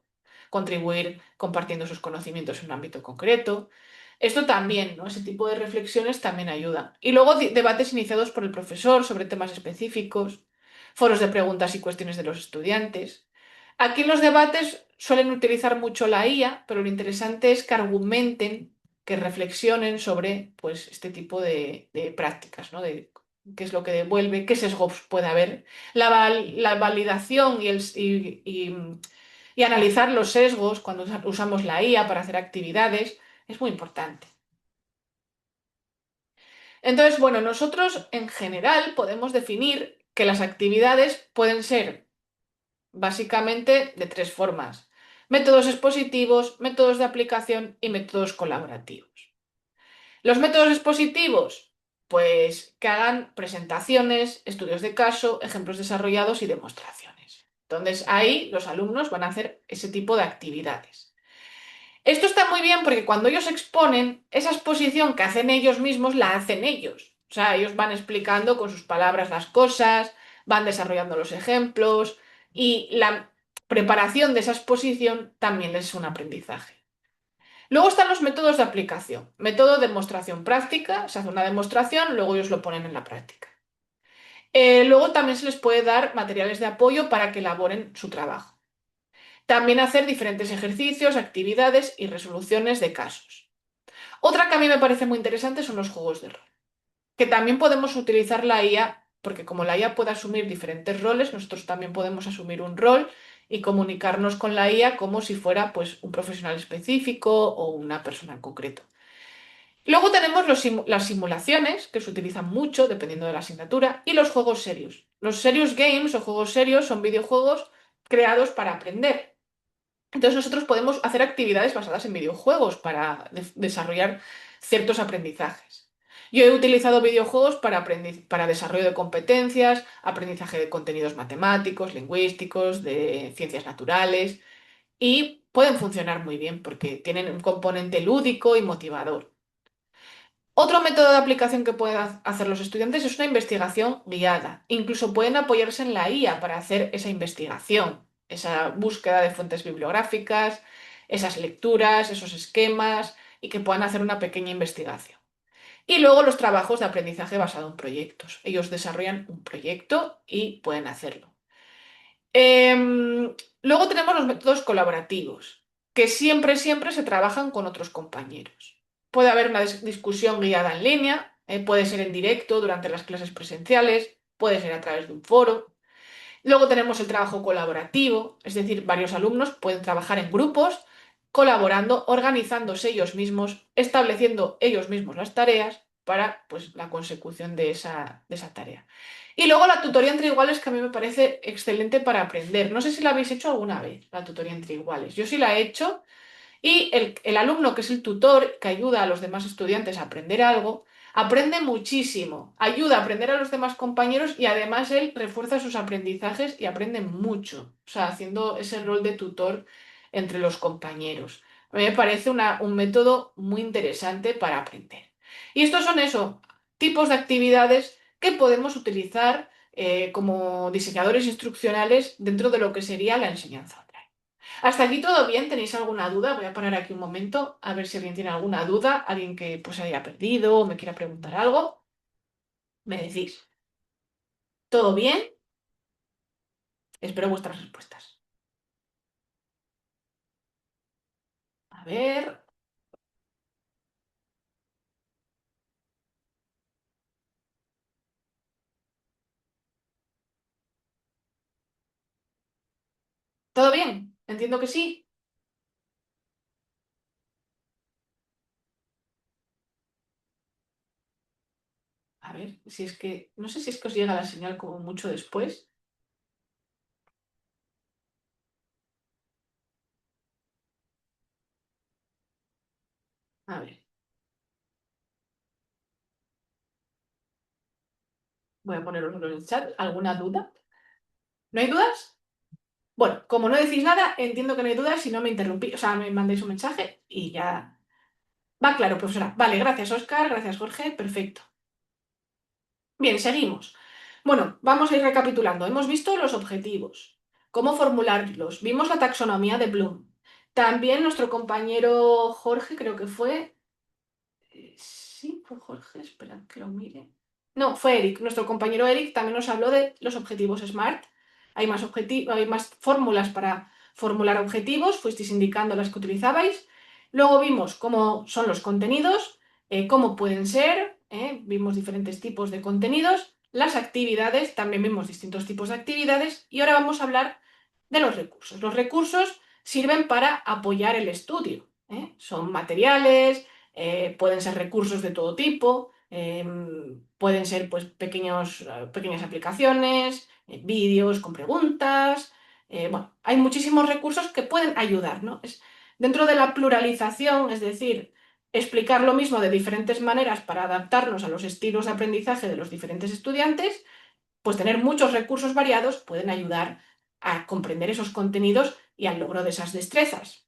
[SPEAKER 1] contribuir compartiendo sus conocimientos en un ámbito concreto. Esto también, ¿no? Ese tipo de reflexiones también ayuda. Y luego debates iniciados por el profesor sobre temas específicos, foros de preguntas y cuestiones de los estudiantes. Aquí en los debates suelen utilizar mucho la IA, pero lo interesante es que argumenten, que reflexionen sobre pues, este tipo de prácticas, ¿no? De qué es lo que devuelve, qué sesgos puede haber. La validación y analizar los sesgos cuando usamos la IA para hacer actividades es muy importante. Entonces, bueno, nosotros en general podemos definir que las actividades pueden ser básicamente de tres formas: métodos expositivos, métodos de aplicación y métodos colaborativos. Los métodos expositivos, pues que hagan presentaciones, estudios de caso, ejemplos desarrollados y demostraciones. Entonces ahí los alumnos van a hacer ese tipo de actividades. Esto está muy bien porque cuando ellos exponen, esa exposición que hacen ellos mismos la hacen ellos. O sea, ellos van explicando con sus palabras las cosas, van desarrollando los ejemplos y la preparación de esa exposición también es un aprendizaje. Luego están los métodos de aplicación. Método de demostración práctica, se hace una demostración, luego ellos lo ponen en la práctica. Luego también se les puede dar materiales de apoyo para que elaboren su trabajo. También hacer diferentes ejercicios, actividades y resoluciones de casos. Otra que a mí me parece muy interesante son los juegos de rol, que también podemos utilizar la IA, porque como la IA puede asumir diferentes roles, nosotros también podemos asumir un rol y comunicarnos con la IA como si fuera pues un profesional específico o una persona en concreto. Luego tenemos las simulaciones, que se utilizan mucho dependiendo de la asignatura, y los juegos serios. Los serious games o juegos serios son videojuegos creados para aprender. Entonces nosotros podemos hacer actividades basadas en videojuegos para desarrollar ciertos aprendizajes. Yo he utilizado videojuegos para desarrollo de competencias, aprendizaje de contenidos matemáticos, lingüísticos, de ciencias naturales y pueden funcionar muy bien porque tienen un componente lúdico y motivador. Otro método de aplicación que pueden hacer los estudiantes es una investigación guiada. Incluso pueden apoyarse en la IA para hacer esa investigación, esa búsqueda de fuentes bibliográficas, esas lecturas, esos esquemas y que puedan hacer una pequeña investigación. Y luego los trabajos de aprendizaje basado en proyectos. Ellos desarrollan un proyecto y pueden hacerlo. Luego tenemos los métodos colaborativos, que siempre se trabajan con otros compañeros. Puede haber una discusión guiada en línea, puede ser en directo durante las clases presenciales, puede ser a través de un foro. Luego tenemos el trabajo colaborativo, es decir, varios alumnos pueden trabajar en grupos, colaborando, organizándose ellos mismos, estableciendo ellos mismos las tareas para pues, la consecución de esa tarea. Y luego la tutoría entre iguales que a mí me parece excelente para aprender. No sé si la habéis hecho alguna vez, la tutoría entre iguales. Yo sí la he hecho y el alumno, que es el tutor, que ayuda a los demás estudiantes a aprender algo, aprende muchísimo, ayuda a aprender a los demás compañeros y además él refuerza sus aprendizajes y aprende mucho, o sea, haciendo ese rol de tutor entre los compañeros. A mí me parece un método muy interesante para aprender. Y estos son eso, tipos de actividades que podemos utilizar como diseñadores instruccionales dentro de lo que sería la enseñanza. Hasta aquí todo bien, ¿tenéis alguna duda? Voy a parar aquí un momento a ver si alguien tiene alguna duda, alguien que pues haya perdido o me quiera preguntar algo. Me decís, ¿todo bien? Espero vuestras respuestas. A ver, ¿todo bien? Entiendo que sí. A ver, si es que, no sé si es que os llega la señal como mucho después. A ver, voy a poneroslo en el chat. ¿Alguna duda? ¿No hay dudas? Bueno, como no decís nada, entiendo que no hay dudas si no me interrumpís, o sea, me mandéis un mensaje y ya. Va claro, profesora. Vale, gracias, Oscar, gracias, Jorge, perfecto. Bien, seguimos. Bueno, vamos a ir recapitulando. Hemos visto los objetivos, cómo formularlos, vimos la taxonomía de Bloom. También nuestro compañero Jorge, creo que fue, sí, fue Jorge, espera que lo mire. No, fue Eric. Nuestro compañero Eric también nos habló de los objetivos SMART. Hay más fórmulas para formular objetivos, fuisteis indicando las que utilizabais. Luego vimos cómo son los contenidos, cómo pueden ser, vimos diferentes tipos de contenidos, las actividades, también vimos distintos tipos de actividades y ahora vamos a hablar de los recursos. Los recursos sirven para apoyar el estudio, son materiales, pueden ser recursos de todo tipo, pueden ser pues, pequeñas aplicaciones, vídeos con preguntas. Bueno, hay muchísimos recursos que pueden ayudar, ¿no? Dentro de la pluralización, es decir, explicar lo mismo de diferentes maneras para adaptarnos a los estilos de aprendizaje de los diferentes estudiantes, pues tener muchos recursos variados pueden ayudar a comprender esos contenidos y al logro de esas destrezas.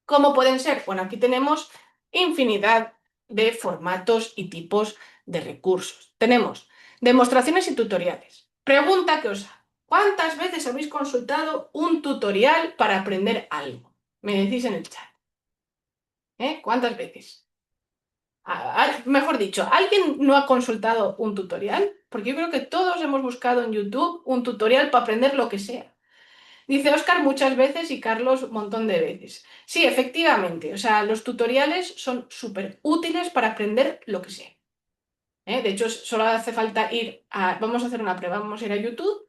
[SPEAKER 1] ¿Cómo pueden ser? Bueno, aquí tenemos infinidad de formatos y tipos de recursos. Tenemos demostraciones y tutoriales. Pregunta que os hago. ¿Cuántas veces habéis consultado un tutorial para aprender algo? Me decís en el chat. ¿Eh? ¿Cuántas veces? Mejor dicho, ¿alguien no ha consultado un tutorial? Porque yo creo que todos hemos buscado en YouTube un tutorial para aprender lo que sea. Dice Oscar muchas veces y Carlos un montón de veces. Sí, efectivamente. O sea, los tutoriales son súper útiles para aprender lo que sea. ¿Eh? De hecho, solo hace falta ir a... Vamos a hacer una prueba. Vamos a ir a YouTube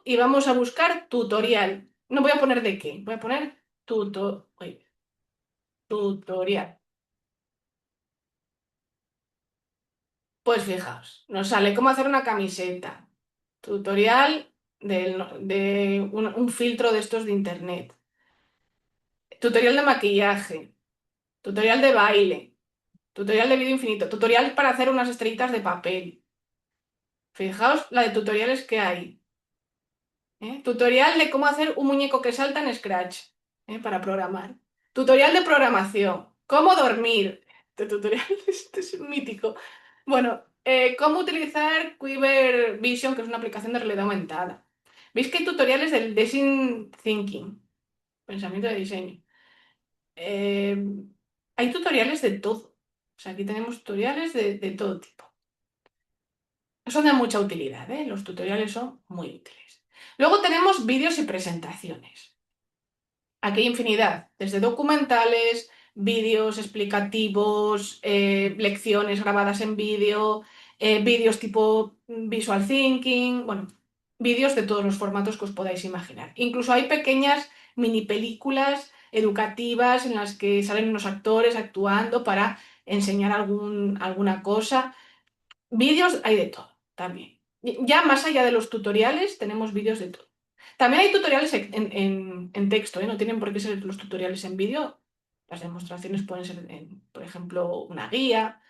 [SPEAKER 1] y vamos a buscar tutorial. No voy a poner de qué. Voy a poner tutorial. Pues fijaos, nos sale cómo hacer una camiseta. Tutorial de un filtro de estos de internet. Tutorial de maquillaje. Tutorial de baile. Tutorial de vídeo infinito. Tutorial para hacer unas estrellitas de papel. Fijaos la de tutoriales que hay. ¿Eh? Tutorial de cómo hacer un muñeco que salta en Scratch. Para programar. Tutorial de programación. Cómo dormir. Este tutorial este es mítico. Bueno, cómo utilizar Quiver Vision, que es una aplicación de realidad aumentada. ¿Veis que hay tutoriales del Design Thinking? Pensamiento de diseño. Eh, Hay tutoriales de todo. O sea, aquí tenemos tutoriales de todo tipo. Son de mucha utilidad, ¿eh? Los tutoriales son muy útiles. Luego tenemos vídeos y presentaciones. Aquí hay infinidad, desde documentales, vídeos explicativos, lecciones grabadas en vídeo, vídeos tipo Visual Thinking, bueno, vídeos de todos los formatos que os podáis imaginar. Incluso hay pequeñas mini películas educativas en las que salen unos actores actuando para enseñar alguna cosa. Vídeos hay de todo también. Ya más allá de los tutoriales, tenemos vídeos de todo. También hay tutoriales en texto, ¿eh? No tienen por qué ser los tutoriales en vídeo. Las demostraciones pueden ser, por ejemplo, una guía.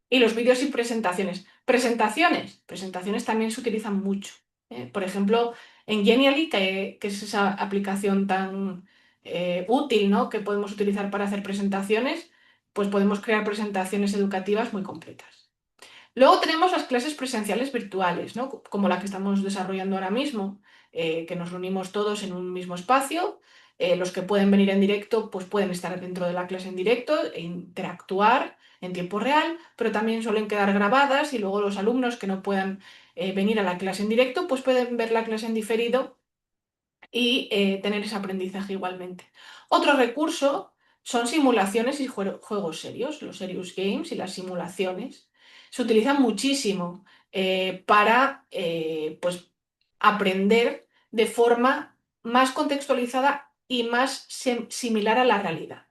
[SPEAKER 1] Y los vídeos y presentaciones. Presentaciones también se utilizan mucho. Por ejemplo, en Genially, que es esa aplicación tan útil, ¿no? Que podemos utilizar para hacer presentaciones, pues podemos crear presentaciones educativas muy completas. Luego tenemos las clases presenciales virtuales, ¿no? Como la que estamos desarrollando ahora mismo, que nos reunimos todos en un mismo espacio. Los que pueden venir en directo, pues pueden estar dentro de la clase en directo e interactuar en tiempo real, pero también suelen quedar grabadas y luego los alumnos que no puedan venir a la clase en directo, pues pueden ver la clase en diferido y tener ese aprendizaje igualmente. Otro recurso son simulaciones y juegos serios, los serious games y las simulaciones. Se utilizan muchísimo para pues, aprender de forma más contextualizada y más similar a la realidad.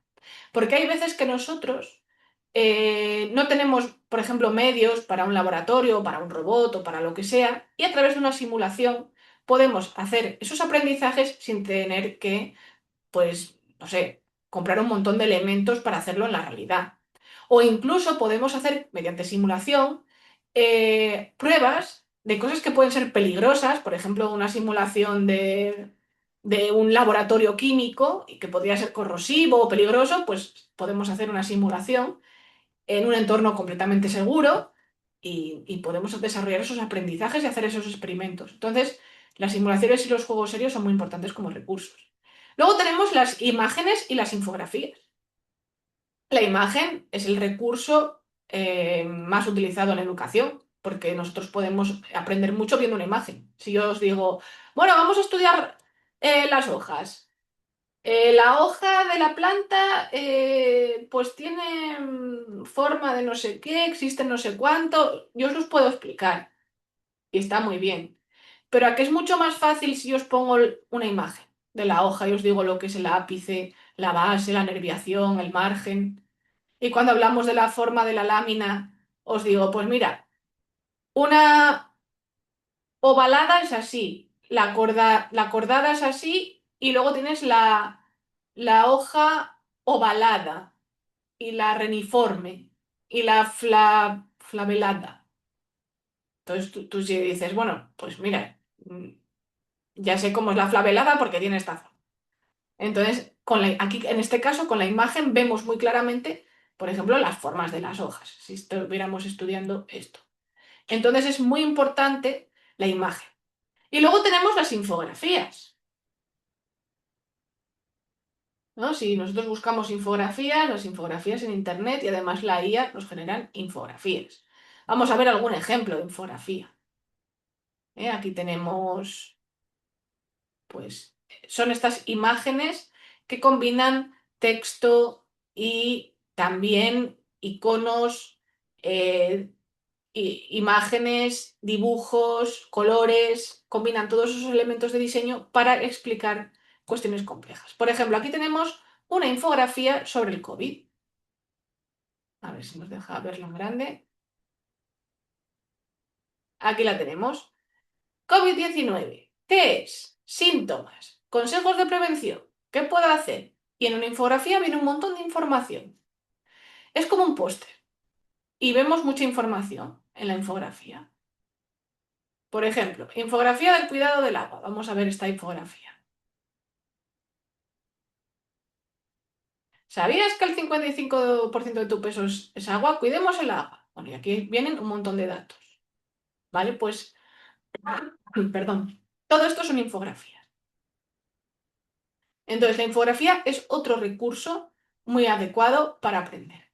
[SPEAKER 1] Porque hay veces que nosotros no tenemos, por ejemplo, medios para un laboratorio, para un robot o para lo que sea, y a través de una simulación podemos hacer esos aprendizajes sin tener que, pues, no sé, comprar un montón de elementos para hacerlo en la realidad. O incluso podemos hacer, mediante simulación, pruebas de cosas que pueden ser peligrosas, por ejemplo, una simulación de un laboratorio químico y que podría ser corrosivo o peligroso, pues podemos hacer una simulación en un entorno completamente seguro y podemos desarrollar esos aprendizajes y hacer esos experimentos. Entonces, las simulaciones y los juegos serios son muy importantes como recursos. Luego tenemos las imágenes y las infografías. La imagen es el recurso más utilizado en la educación, porque nosotros podemos aprender mucho viendo una imagen. Si yo os digo, bueno, vamos a estudiar las hojas. La hoja de la planta pues tiene forma de no sé qué, existe no sé cuánto, yo os los puedo explicar y está muy bien. Pero a que es mucho más fácil si yo os pongo una imagen de la hoja y os digo lo que es el ápice, la base, la nerviación, el margen. Y cuando hablamos de la forma de la lámina, os digo, pues mira, una ovalada es así, la cordada es así y luego tienes la hoja ovalada y la reniforme y la flavelada. Entonces tú sí dices, bueno, pues mira, ya sé cómo es la flavelada porque tiene esta forma. Entonces, aquí en este caso, con la imagen vemos muy claramente, por ejemplo, las formas de las hojas, si estuviéramos estudiando esto. Entonces es muy importante la imagen. Y luego tenemos las infografías, ¿no? Si nosotros buscamos infografías, las infografías en Internet y además la IA nos generan infografías. Vamos a ver algún ejemplo de infografía. Aquí tenemos, pues, son estas imágenes que combinan texto y también iconos, eh, imágenes, dibujos, colores, combinan todos esos elementos de diseño para explicar cuestiones complejas. Por ejemplo, aquí tenemos una infografía sobre el COVID. A ver si nos deja verla en grande. Aquí la tenemos. COVID-19. ¿Qué es? Síntomas. Consejos de prevención. ¿Qué puedo hacer? Y en una infografía viene un montón de información. Es como un póster. Y vemos mucha información en la infografía. Por ejemplo, infografía del cuidado del agua. Vamos a ver esta infografía. ¿Sabías que el 55% de tu peso es agua? Cuidemos el agua. Bueno, y aquí vienen un montón de datos. ¿Vale? Pues, perdón. Todo esto son infografías. Entonces, la infografía es otro recurso muy adecuado para aprender.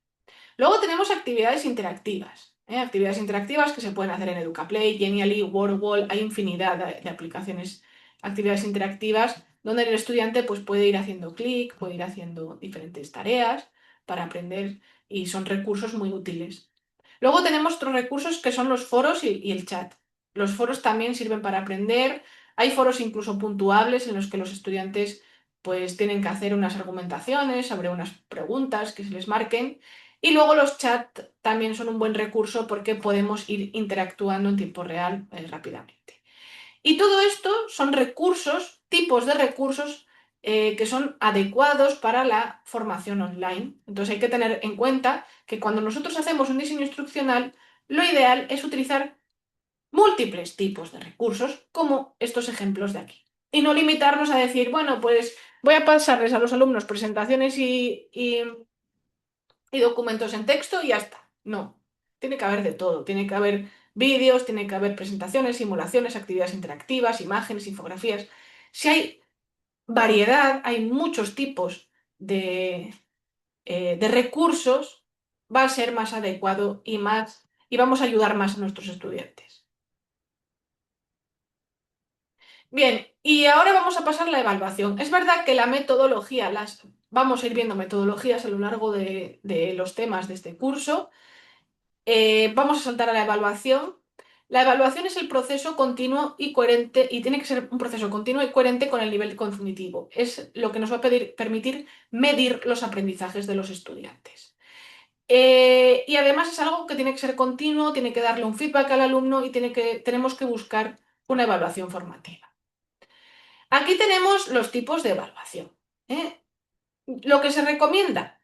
[SPEAKER 1] Luego tenemos actividades interactivas. Actividades interactivas que se pueden hacer en Educaplay, Genially, WordWall, hay infinidad de aplicaciones, actividades interactivas, donde el estudiante pues, puede ir haciendo clic, puede ir haciendo diferentes tareas para aprender y son recursos muy útiles. Luego tenemos otros recursos que son los foros y el chat. Los foros también sirven para aprender. Hay foros incluso puntuables en los que los estudiantes pues tienen que hacer unas argumentaciones sobre unas preguntas que se les marquen. Y luego los chats también son un buen recurso porque podemos ir interactuando en tiempo real rápidamente. Y todo esto son recursos, tipos de recursos que son adecuados para la formación online. Entonces hay que tener en cuenta que cuando nosotros hacemos un diseño instruccional, lo ideal es utilizar múltiples tipos de recursos, como estos ejemplos de aquí. Y no limitarnos a decir, bueno, pues voy a pasarles a los alumnos presentaciones y documentos en texto y ya está. No, tiene que haber de todo. Tiene que haber vídeos, tiene que haber presentaciones, simulaciones, actividades interactivas, imágenes, infografías. Si hay variedad, hay muchos tipos de recursos, va a ser más adecuado y vamos a ayudar más a nuestros estudiantes. Bien, y ahora vamos a pasar la evaluación. Es verdad que la metodología, vamos a ir viendo metodologías a lo largo de los temas de este curso. Vamos a saltar a la evaluación. La evaluación es el proceso continuo y coherente, y tiene que ser un proceso continuo y coherente con el nivel cognitivo. Es lo que nos va a permitir medir los aprendizajes de los estudiantes. Y además es algo que tiene que ser continuo, tiene que darle un feedback al alumno y tenemos que buscar una evaluación formativa. Aquí tenemos los tipos de evaluación. ¿eh? Lo que se recomienda,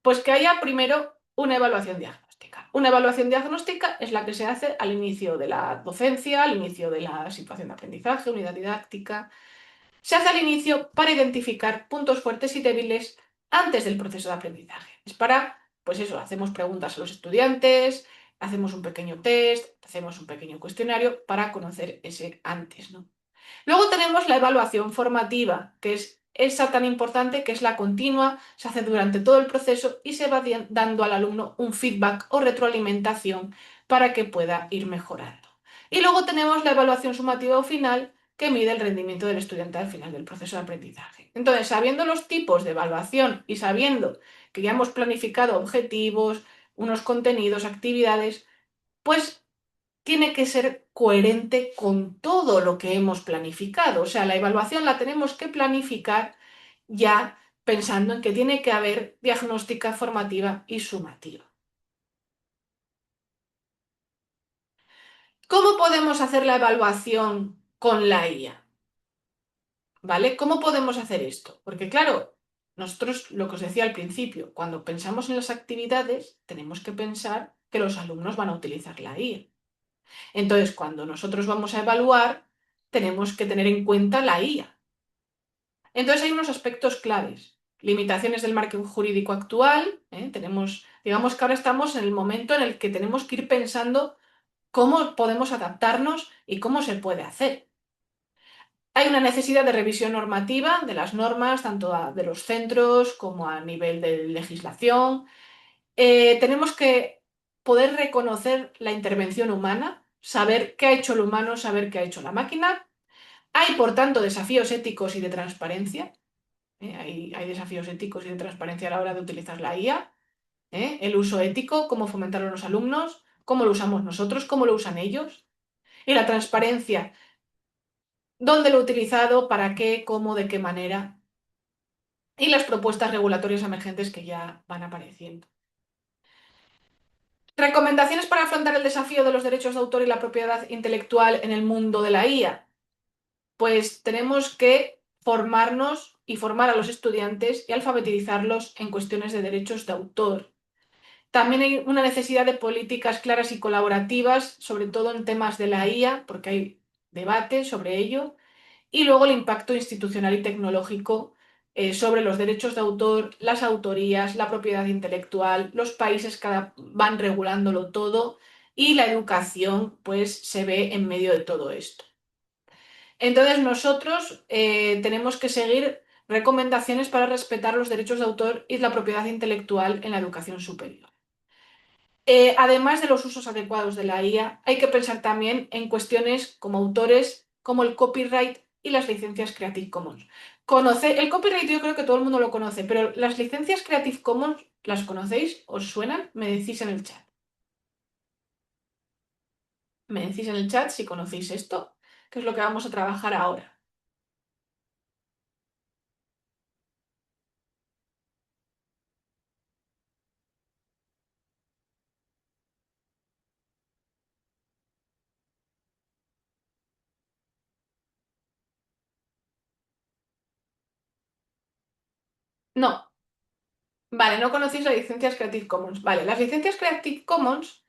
[SPEAKER 1] pues que haya primero una evaluación diagnóstica. Una evaluación diagnóstica es la que se hace al inicio de la docencia, al inicio de la situación de aprendizaje, unidad didáctica. Se hace al inicio para identificar puntos fuertes y débiles antes del proceso de aprendizaje. Es para, pues eso, hacemos preguntas a los estudiantes, hacemos un pequeño test, hacemos un pequeño cuestionario para conocer ese antes, ¿no? Luego tenemos la evaluación formativa, que es esa tan importante que es la continua, se hace durante todo el proceso y se va dando al alumno un feedback o retroalimentación para que pueda ir mejorando. Y luego tenemos la evaluación sumativa o final, que mide el rendimiento del estudiante al final del proceso de aprendizaje. Entonces, sabiendo los tipos de evaluación y sabiendo que ya hemos planificado objetivos, unos contenidos, actividades, pues tiene que ser coherente con todo lo que hemos planificado. O sea, la evaluación la tenemos que planificar ya pensando en que tiene que haber diagnóstica formativa y sumativa. ¿Cómo podemos hacer la evaluación con la IA? ¿Vale? ¿Cómo podemos hacer esto? Porque claro, nosotros, lo que os decía al principio, cuando pensamos en las actividades, tenemos que pensar que los alumnos van a utilizar la IA. Entonces, cuando nosotros vamos a evaluar, tenemos que tener en cuenta la IA. Entonces, hay unos aspectos claves. Limitaciones del marco jurídico actual. Digamos que ahora estamos en el momento en el que tenemos que ir pensando cómo podemos adaptarnos y cómo se puede hacer. Hay una necesidad de revisión normativa de las normas, tanto de los centros como a nivel de legislación. Tenemos que poder reconocer la intervención humana, saber qué ha hecho el humano, saber qué ha hecho la máquina. Hay, por tanto, desafíos éticos y de transparencia. Hay desafíos éticos y de transparencia a la hora de utilizar la IA. El uso ético, cómo fomentarlo en los alumnos, cómo lo usamos nosotros, cómo lo usan ellos. Y la transparencia, dónde lo he utilizado, para qué, cómo, de qué manera. Y las propuestas regulatorias emergentes que ya van apareciendo. Recomendaciones para afrontar el desafío de los derechos de autor y la propiedad intelectual en el mundo de la IA. Pues tenemos que formarnos y formar a los estudiantes y alfabetizarlos en cuestiones de derechos de autor. También hay una necesidad de políticas claras y colaborativas, sobre todo en temas de la IA, porque hay debate sobre ello. Y luego el impacto institucional y tecnológico sobre los derechos de autor, las autorías, la propiedad intelectual, los países que van regulándolo todo y la educación pues se ve en medio de todo esto. Entonces nosotros tenemos que seguir recomendaciones para respetar los derechos de autor y la propiedad intelectual en la educación superior. Además de los usos adecuados de la IA, hay que pensar también en cuestiones como autores, como el copyright y las licencias Creative Commons. El copyright yo creo que todo el mundo lo conoce, pero las licencias Creative Commons, ¿las conocéis? ¿Os suenan? Me decís en el chat. Me decís en el chat si conocéis esto, que es lo que vamos a trabajar ahora. No, vale, no conocéis las licencias Creative Commons. Vale, las licencias Creative Commons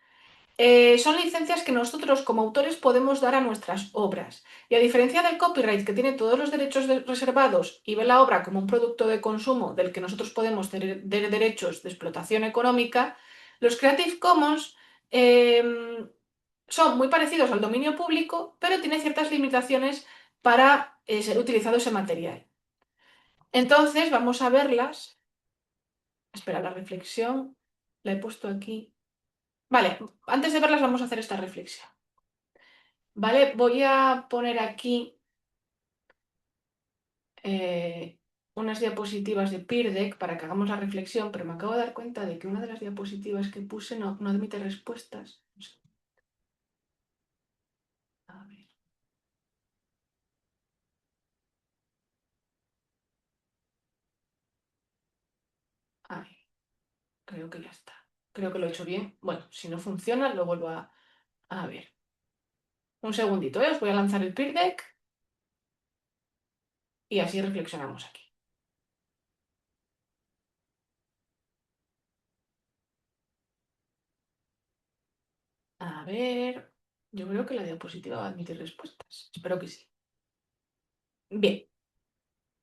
[SPEAKER 1] son licencias que nosotros como autores podemos dar a nuestras obras. Y a diferencia del copyright, que tiene todos los derechos reservados y ve la obra como un producto de consumo del que nosotros podemos tener derechos de explotación económica, los Creative Commons son muy parecidos al dominio público, pero tienen ciertas limitaciones para ser utilizado ese material. Entonces, vamos a verlas. Espera, la reflexión la he puesto aquí. Vale, antes de verlas vamos a hacer esta reflexión. Vale, voy a poner aquí eh, unas diapositivas de Peer Deck para que hagamos la reflexión, pero me acabo de dar cuenta de que una de las diapositivas que puse no admite respuestas. A ver, ahí, creo que ya está. Creo que lo he hecho bien. Bueno, si no funciona, lo vuelvo a ver. Un segundito, os voy a lanzar el Peer Deck y así reflexionamos aquí. A ver, yo creo que la diapositiva va a admitir respuestas. Espero que sí. Bien,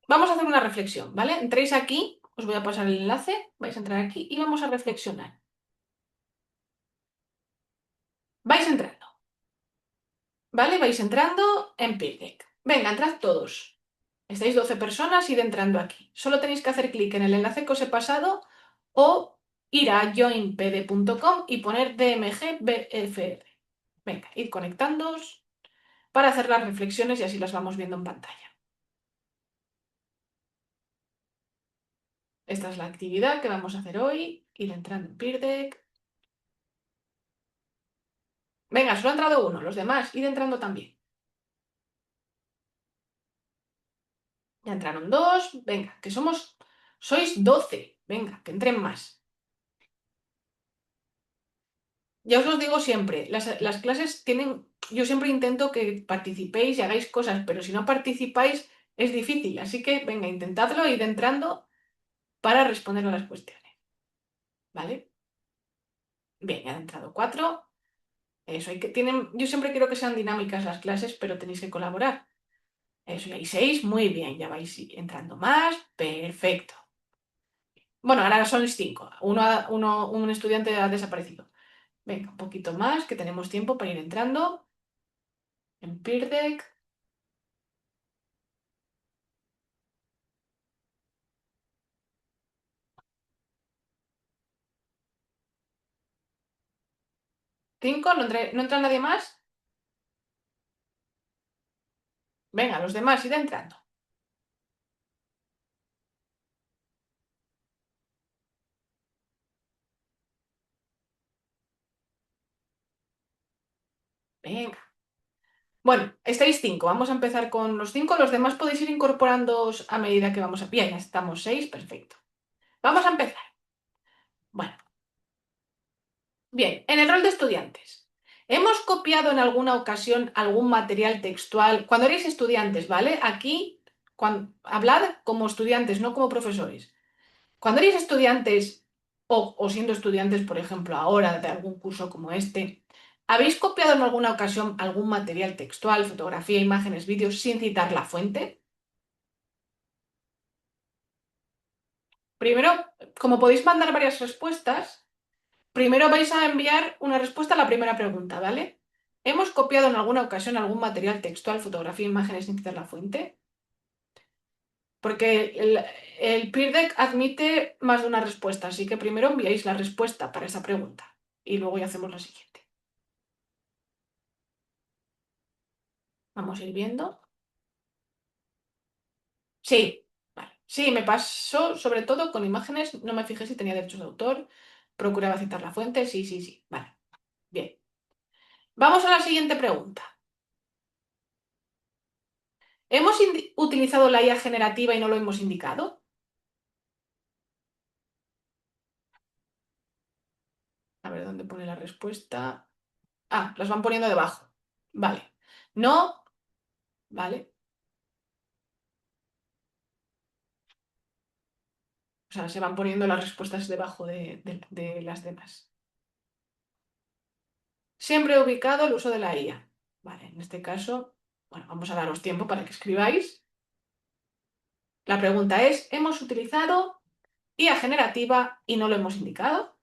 [SPEAKER 1] vamos a hacer una reflexión, ¿vale? Entréis aquí, os voy a pasar el enlace, vais a entrar aquí y vamos a reflexionar. Vais entrando, ¿vale? Vais entrando en Peerdeck. Venga, entrad todos. Estáis 12 personas, id entrando aquí. Solo tenéis que hacer clic en el enlace que os he pasado o ir a joinpd.com y poner DMGBFR. Venga, id conectándoos para hacer las reflexiones y así las vamos viendo en pantalla. Esta es la actividad que vamos a hacer hoy. Ir entrando en Peerdeck. Venga, solo ha entrado uno, los demás, id entrando también. Ya entraron dos, venga, que sois 12, venga, que entren más. Ya os lo digo siempre, las clases tienen, yo siempre intento que participéis y hagáis cosas, pero si no participáis es difícil, así que venga, intentadlo, id entrando para responder a las cuestiones, ¿vale? Bien, ya han entrado cuatro. Eso, yo siempre quiero que sean dinámicas las clases, pero tenéis que colaborar. Eso, y hay 6, muy bien, ya vais entrando más, perfecto. Bueno, ahora son 5. Un estudiante ha desaparecido. Venga, un poquito más, que tenemos tiempo para ir entrando en Peer Deck. 5, ¿no entra nadie más? Venga, los demás, id entrando. Venga. Bueno, estáis 5. Vamos a empezar con los 5. Los demás podéis ir incorporándoos a medida que vamos a... Bien, ya estamos 6, perfecto. Vamos a empezar. Bueno, bien, en el rol de estudiantes. ¿Hemos copiado en alguna ocasión algún material textual? Cuando erais estudiantes, ¿vale? Aquí, hablad como estudiantes, no como profesores. Cuando erais estudiantes o siendo estudiantes, por ejemplo, ahora de algún curso como este, ¿habéis copiado en alguna ocasión algún material textual, fotografía, imágenes, vídeos sin citar la fuente? Primero, como podéis mandar varias respuestas, primero vais a enviar una respuesta a la primera pregunta, ¿vale? ¿Hemos copiado en alguna ocasión algún material textual, fotografía, imágenes sin citar la fuente? Porque el Peer Deck admite más de una respuesta, así que primero enviáis la respuesta para esa pregunta y luego ya hacemos la siguiente. Vamos a ir viendo. Sí, vale. Sí, me pasó sobre todo con imágenes, no me fijé si tenía derechos de autor, procuraba citar la fuente, sí, sí, sí, vale, bien. Vamos a la siguiente pregunta. ¿Hemos utilizado la IA generativa y no lo hemos indicado? A ver dónde pone la respuesta. Ah, las van poniendo debajo. Vale. No, vale. O sea, se van poniendo las respuestas debajo de las demás. Siempre he ubicado el uso de la IA. Vale, en este caso, bueno, vamos a daros tiempo para que escribáis. La pregunta es, ¿hemos utilizado IA generativa y no lo hemos indicado?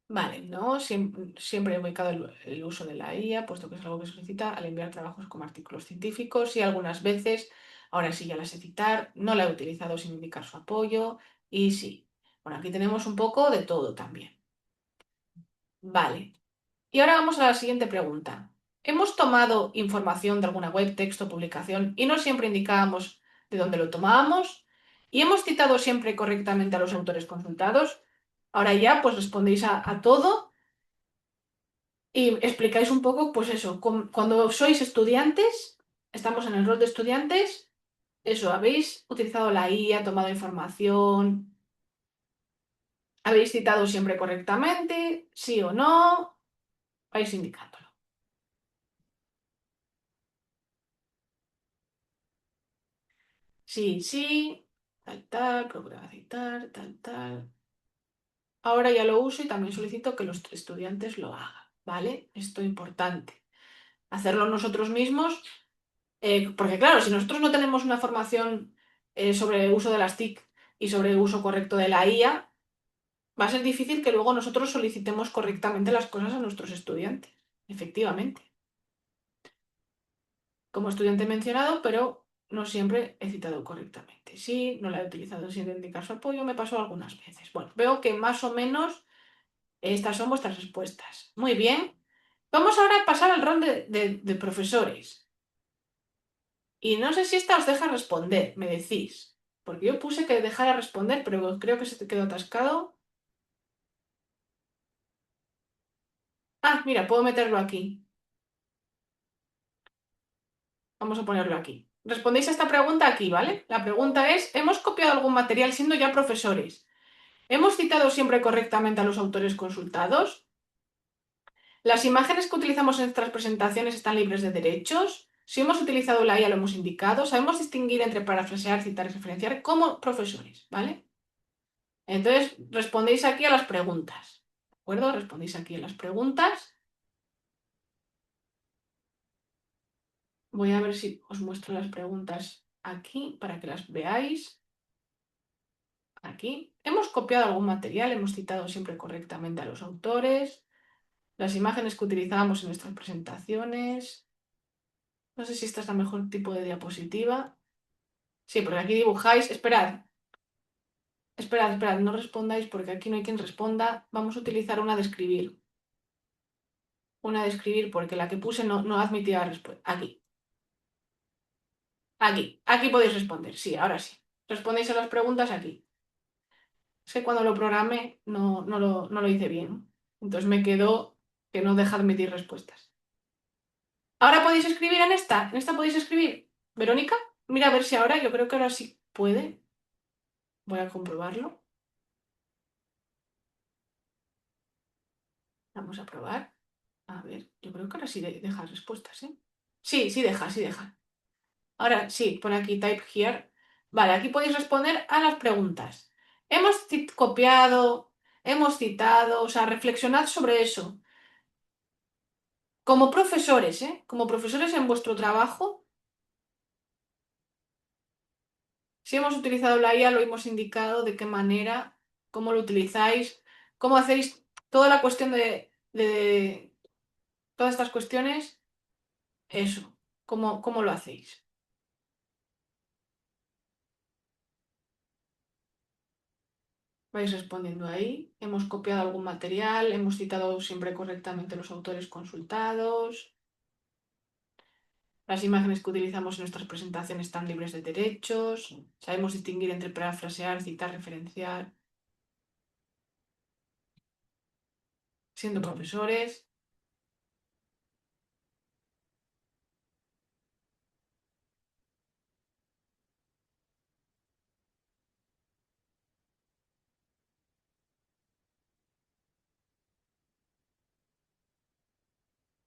[SPEAKER 1] Vale, no, siempre he ubicado el uso de la IA, puesto que es algo que se solicita al enviar trabajos como artículos científicos y algunas veces, ahora sí ya las sé citar, no la he utilizado sin indicar su apoyo y sí. Bueno, aquí tenemos un poco de todo también. Vale. Y ahora vamos a la siguiente pregunta. ¿Hemos tomado información de alguna web, texto, publicación y no siempre indicábamos de dónde lo tomábamos? ¿Y hemos citado siempre correctamente a los autores consultados? Ahora ya pues respondéis a todo y explicáis un poco, pues eso, cuando sois estudiantes, estamos en el rol de estudiantes, eso, habéis utilizado la IA, tomado información, habéis citado siempre correctamente, sí o no, vais indicándolo. Sí, sí, tal, procura citar, tal. Ahora ya lo uso y también solicito que los estudiantes lo hagan, ¿vale? Esto es importante. Hacerlo nosotros mismos, porque claro, si nosotros no tenemos una formación sobre el uso de las TIC y sobre el uso correcto de la IA, va a ser difícil que luego nosotros solicitemos correctamente las cosas a nuestros estudiantes. Efectivamente. Como estudiante he mencionado, pero no siempre he citado correctamente. Sí, no la he utilizado sin indicar su apoyo, me pasó algunas veces. Bueno, veo que más o menos estas son vuestras respuestas. Muy bien. Vamos ahora a pasar al rol de profesores. Y no sé si esta os deja responder, me decís. Porque yo puse que dejara responder, pero creo que se te quedó atascado. Ah, mira, puedo meterlo aquí. Vamos a ponerlo aquí. Respondéis a esta pregunta aquí, ¿vale? La pregunta es, ¿hemos copiado algún material siendo ya profesores? ¿Hemos citado siempre correctamente a los autores consultados? Las imágenes que utilizamos en nuestras presentaciones están libres de derechos. Si hemos utilizado la IA, lo hemos indicado. Sabemos distinguir entre parafrasear, citar y referenciar como profesores, ¿vale? Entonces, respondéis aquí a las preguntas. ¿De acuerdo? Respondéis aquí a las preguntas. Voy a ver si os muestro las preguntas aquí para que las veáis. Aquí. Hemos copiado algún material, hemos citado siempre correctamente a los autores, las imágenes que utilizábamos en nuestras presentaciones. No sé si esta es la mejor tipo de diapositiva. Sí, porque aquí dibujáis. Esperad, no respondáis porque aquí no hay quien responda. Vamos a utilizar una de escribir. Una de escribir porque la que puse no admitía respuesta. Aquí podéis responder. Sí, ahora sí. Respondéis a las preguntas aquí. Es que cuando lo programé no lo hice bien. Entonces me quedó que no deja admitir respuestas. Ahora podéis escribir en esta. En esta podéis escribir. Verónica, mira a ver si ahora, yo creo que ahora sí puede. Voy a comprobarlo. Vamos a probar. A ver, yo creo que ahora sí deja respuestas, ¿eh? Sí, sí deja, sí deja. Ahora sí, pone aquí type here. Vale, aquí podéis responder a las preguntas. Hemos copiado, hemos citado, o sea, reflexionad sobre eso. Como profesores, ¿eh? Como profesores en vuestro trabajo, si hemos utilizado la IA, lo hemos indicado, de qué manera, cómo lo utilizáis, cómo hacéis toda la cuestión de todas estas cuestiones, eso, cómo lo hacéis. Vais respondiendo ahí. Hemos copiado algún material, hemos citado siempre correctamente los autores consultados. Las imágenes que utilizamos en nuestras presentaciones están libres de derechos. Sabemos distinguir entre parafrasear, citar, referenciar, siendo profesores.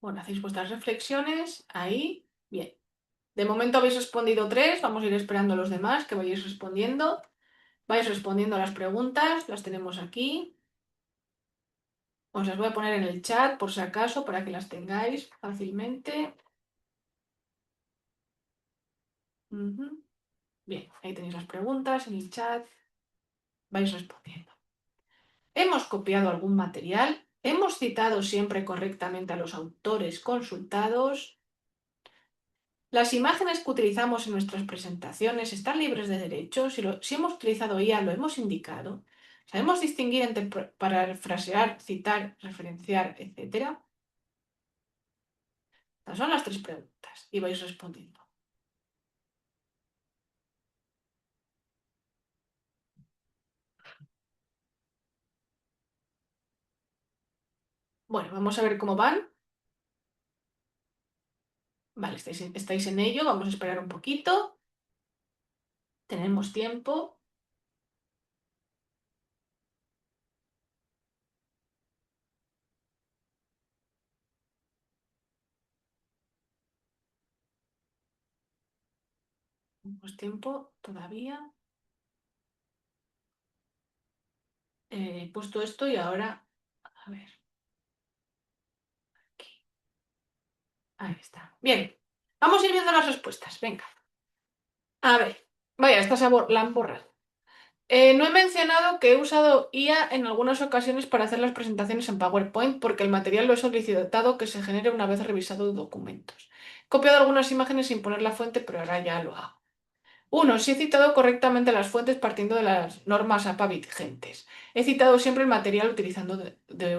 [SPEAKER 1] Bueno, hacéis vuestras reflexiones ahí. Bien. De momento habéis respondido tres. Vamos a ir esperando a los demás que vayáis respondiendo. Vais respondiendo a las preguntas. Las tenemos aquí. Os las voy a poner en el chat por si acaso, para que las tengáis fácilmente. Ujú. Bien, ahí tenéis las preguntas en el chat. Vais respondiendo. ¿Hemos copiado algún material? ¿Hemos citado siempre correctamente a los autores consultados? Las imágenes que utilizamos en nuestras presentaciones están libres de derechos. Si hemos utilizado IA, lo hemos indicado. ¿Sabemos distinguir entre parafrasear, citar, referenciar, etcétera? Estas son las tres preguntas y vais respondiendo. Bueno, vamos a ver cómo van. Vale, estáis en ello. Vamos a esperar un poquito. Tenemos tiempo. Tenemos tiempo todavía. He puesto esto y ahora, a ver, aquí. Ahí está. Bien, vamos a ir viendo las respuestas. Venga. A ver, vaya, la han borrado. No he mencionado que he usado IA en algunas ocasiones para hacer las presentaciones en PowerPoint porque el material lo he solicitado que se genere una vez revisado documentos. He copiado algunas imágenes sin poner la fuente, pero ahora ya lo hago. Uno, si he citado correctamente las fuentes partiendo de las normas APA vigentes. He citado siempre el material utilizado de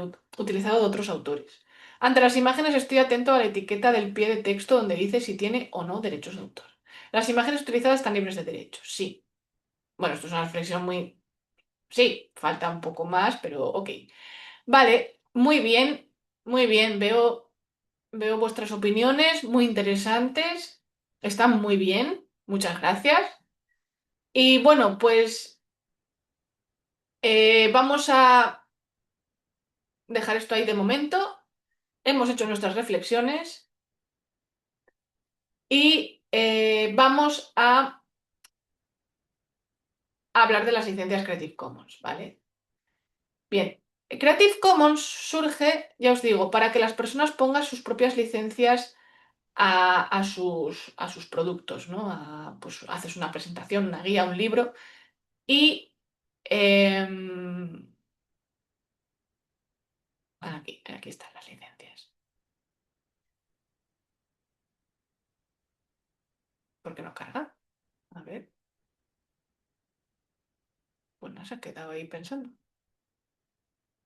[SPEAKER 1] otros autores. Ante las imágenes estoy atento a la etiqueta del pie de texto donde dice si tiene o no derechos de autor. Las imágenes utilizadas están libres de derechos, sí. Bueno, esto es una reflexión muy... Sí, falta un poco más, pero ok. Vale, muy bien, muy bien. Veo vuestras opiniones muy interesantes. Están muy bien. Muchas gracias. Y bueno, pues vamos a dejar esto ahí de momento hemos hecho nuestras reflexiones y vamos a hablar de las licencias Creative Commons, ¿vale? Bien, Creative Commons surge, ya os digo, para que las personas pongan sus propias licencias a sus productos, ¿no? Pues haces una presentación, una guía, un libro y aquí están las licencias. ¿Por qué no carga? A ver, pues no se ha quedado ahí pensando.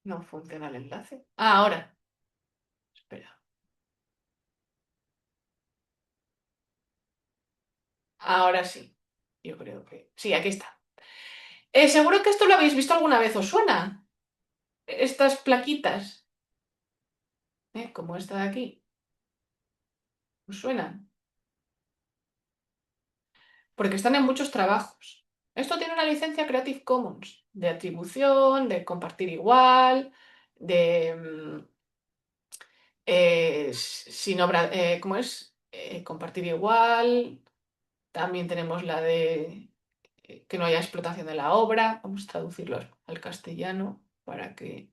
[SPEAKER 1] No funciona el enlace. Ah, ahora. Espera. Ahora sí. Yo creo que. Sí, aquí está. Seguro que esto lo habéis visto alguna vez, ¿os suena? Estas plaquitas, como esta de aquí. ¿Os suenan? Porque están en muchos trabajos. Esto tiene una licencia Creative Commons de atribución, de compartir igual, de sin obra, ¿cómo es? Compartir igual. También tenemos la de que no haya explotación de la obra. Vamos a traducirlo al castellano para que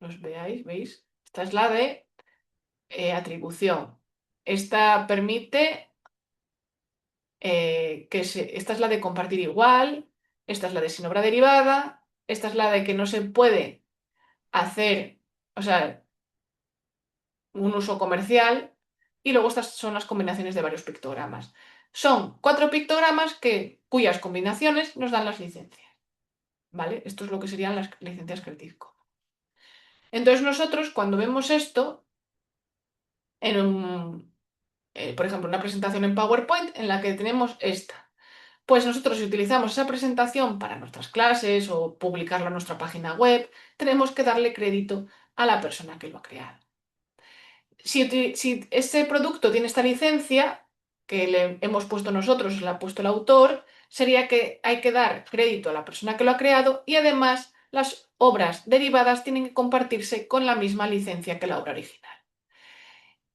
[SPEAKER 1] los veáis, ¿veis? Esta es la de atribución. Esta permite esta es la de compartir igual, esta es la de sin obra derivada, esta es la de que no se puede hacer, o sea, un uso comercial, y luego estas son las combinaciones de varios pictogramas. Son 4 pictogramas cuyas combinaciones nos dan las licencias, ¿vale? Esto es lo que serían las licencias Creative Commons. Entonces nosotros cuando vemos esto en por ejemplo, una presentación en PowerPoint en la que tenemos esta. Pues nosotros si utilizamos esa presentación para nuestras clases o publicarla en nuestra página web, tenemos que darle crédito a la persona que lo ha creado. Si ese producto tiene esta licencia, que le hemos puesto nosotros, la ha puesto el autor, sería que hay que dar crédito a la persona que lo ha creado y además las obras derivadas tienen que compartirse con la misma licencia que la obra original.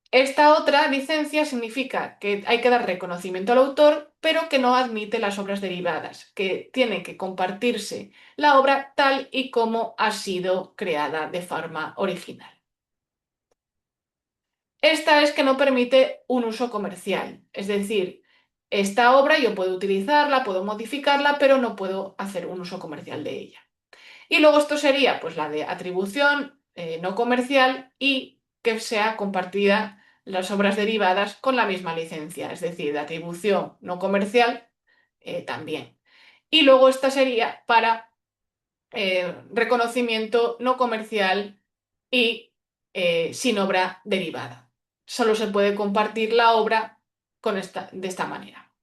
[SPEAKER 1] Esta otra licencia significa que hay que dar reconocimiento al autor, pero que no admite las obras derivadas, que tiene que compartirse la obra tal y como ha sido creada de forma original. Esta es que no permite un uso comercial, es decir, esta obra yo puedo utilizarla, puedo modificarla, pero no puedo hacer un uso comercial de ella. Y luego esto sería pues la de atribución no comercial y que sea compartida las obras derivadas con la misma licencia, es decir, de atribución no comercial también. Y luego esta sería para reconocimiento no comercial y sin obra derivada. Solo se puede compartir la obra de esta manera.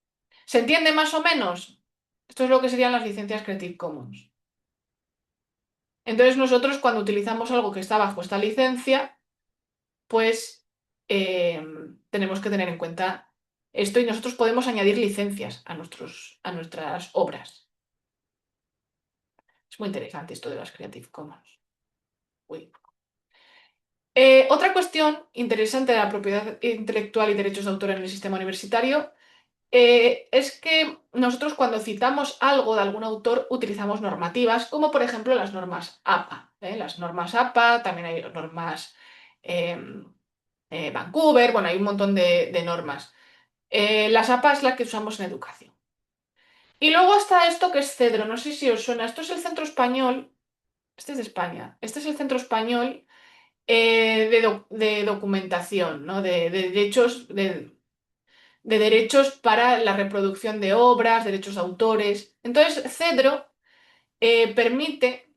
[SPEAKER 1] ¿Se entiende más o menos? Esto es lo que serían las licencias Creative Commons. Entonces nosotros cuando utilizamos algo que está bajo esta licencia, pues tenemos que tener en cuenta esto y nosotros podemos añadir licencias a nuestras obras. Es muy interesante esto de las Creative Commons. Uy. Otra cuestión interesante de la propiedad intelectual y derechos de autor en el sistema universitario es que nosotros cuando citamos algo de algún autor utilizamos normativas, como por ejemplo las normas APA. Las normas APA, también hay normas em, Vancouver, bueno, hay un montón de normas. Las APA es la que usamos en educación. Y luego está esto que es CEDRO, no sé si os suena, esto es el Centro Español, este es de España, este es el Centro Español de documentación, ¿no? De derechos para la reproducción de obras, derechos de autores. Entonces, CEDRO permite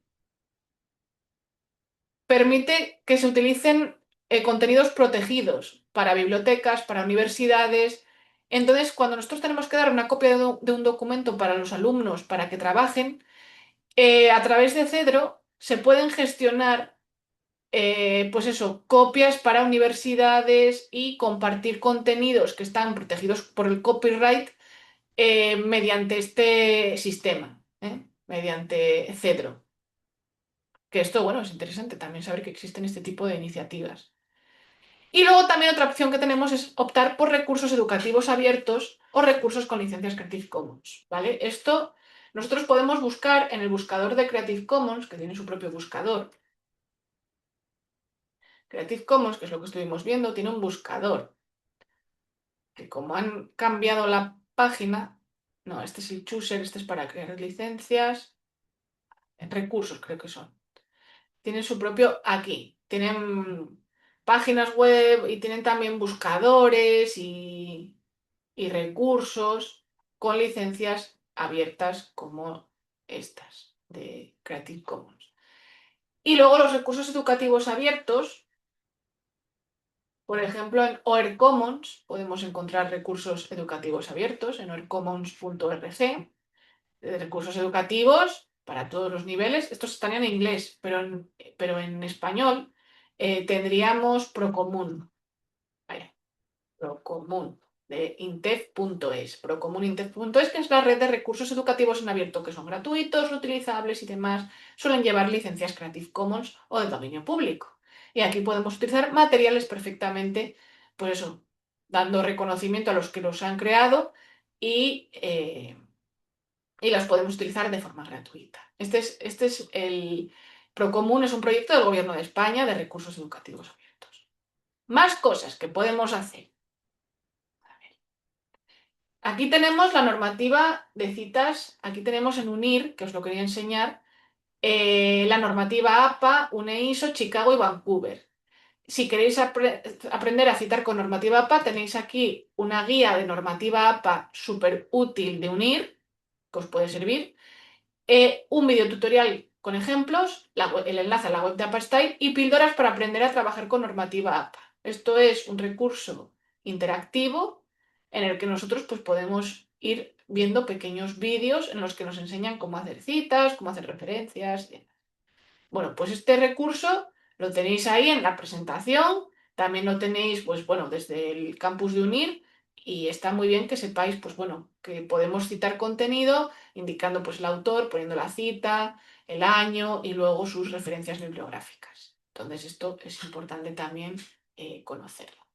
[SPEAKER 1] que se utilicen contenidos protegidos para bibliotecas, para universidades. Entonces, cuando nosotros tenemos que dar una copia de un documento para los alumnos para que trabajen, a través de CEDRO se pueden gestionar, pues eso, copias para universidades y compartir contenidos que están protegidos por el copyright mediante este sistema, mediante CEDRO. Que esto, bueno, es interesante también saber que existen este tipo de iniciativas. Y luego también otra opción que tenemos es optar por recursos educativos abiertos o recursos con licencias Creative Commons, ¿vale? Esto nosotros podemos buscar en el buscador de Creative Commons, que tiene su propio buscador. Creative Commons, que es lo que estuvimos viendo, tiene un buscador que como han cambiado la página, no, este es el chooser, este es para crear licencias, recursos creo que son. Tienen su propio aquí. Tienen páginas web y tienen también buscadores y recursos con licencias abiertas como estas de Creative Commons. Y luego los recursos educativos abiertos, por ejemplo, en OER Commons podemos encontrar recursos educativos abiertos en oercommons.org, de recursos educativos para todos los niveles. Estos están en inglés, pero en español tendríamos Procomún. Vaya, Procomún de intef.es. Procomúnintef.es, que es la red de recursos educativos en abierto que son gratuitos, reutilizables y demás. Suelen llevar licencias Creative Commons o de dominio público. Y aquí podemos utilizar materiales perfectamente, pues eso, dando reconocimiento a los que los han creado y las podemos utilizar de forma gratuita. Este es el Procomún, es un proyecto del Gobierno de España de recursos educativos abiertos. Más cosas que podemos hacer. Aquí tenemos la normativa de citas, aquí tenemos en UNIR, que os lo quería enseñar, la normativa APA, UNEISO, Chicago y Vancouver. Si queréis aprender a citar con normativa APA, tenéis aquí una guía de normativa APA súper útil de UNIR, que os puede servir. Un videotutorial con ejemplos, el enlace a la web de APA y píldoras para aprender a trabajar con normativa APA. Esto es un recurso interactivo en el que nosotros pues, podemos ir viendo pequeños vídeos en los que nos enseñan cómo hacer citas, cómo hacer referencias. Bueno, pues este recurso lo tenéis ahí en la presentación, también lo tenéis, pues bueno, desde el campus de UNIR y está muy bien que sepáis, pues bueno, que podemos citar contenido indicando pues el autor, poniendo la cita, el año y luego sus referencias bibliográficas. Entonces esto es importante también conocerlo.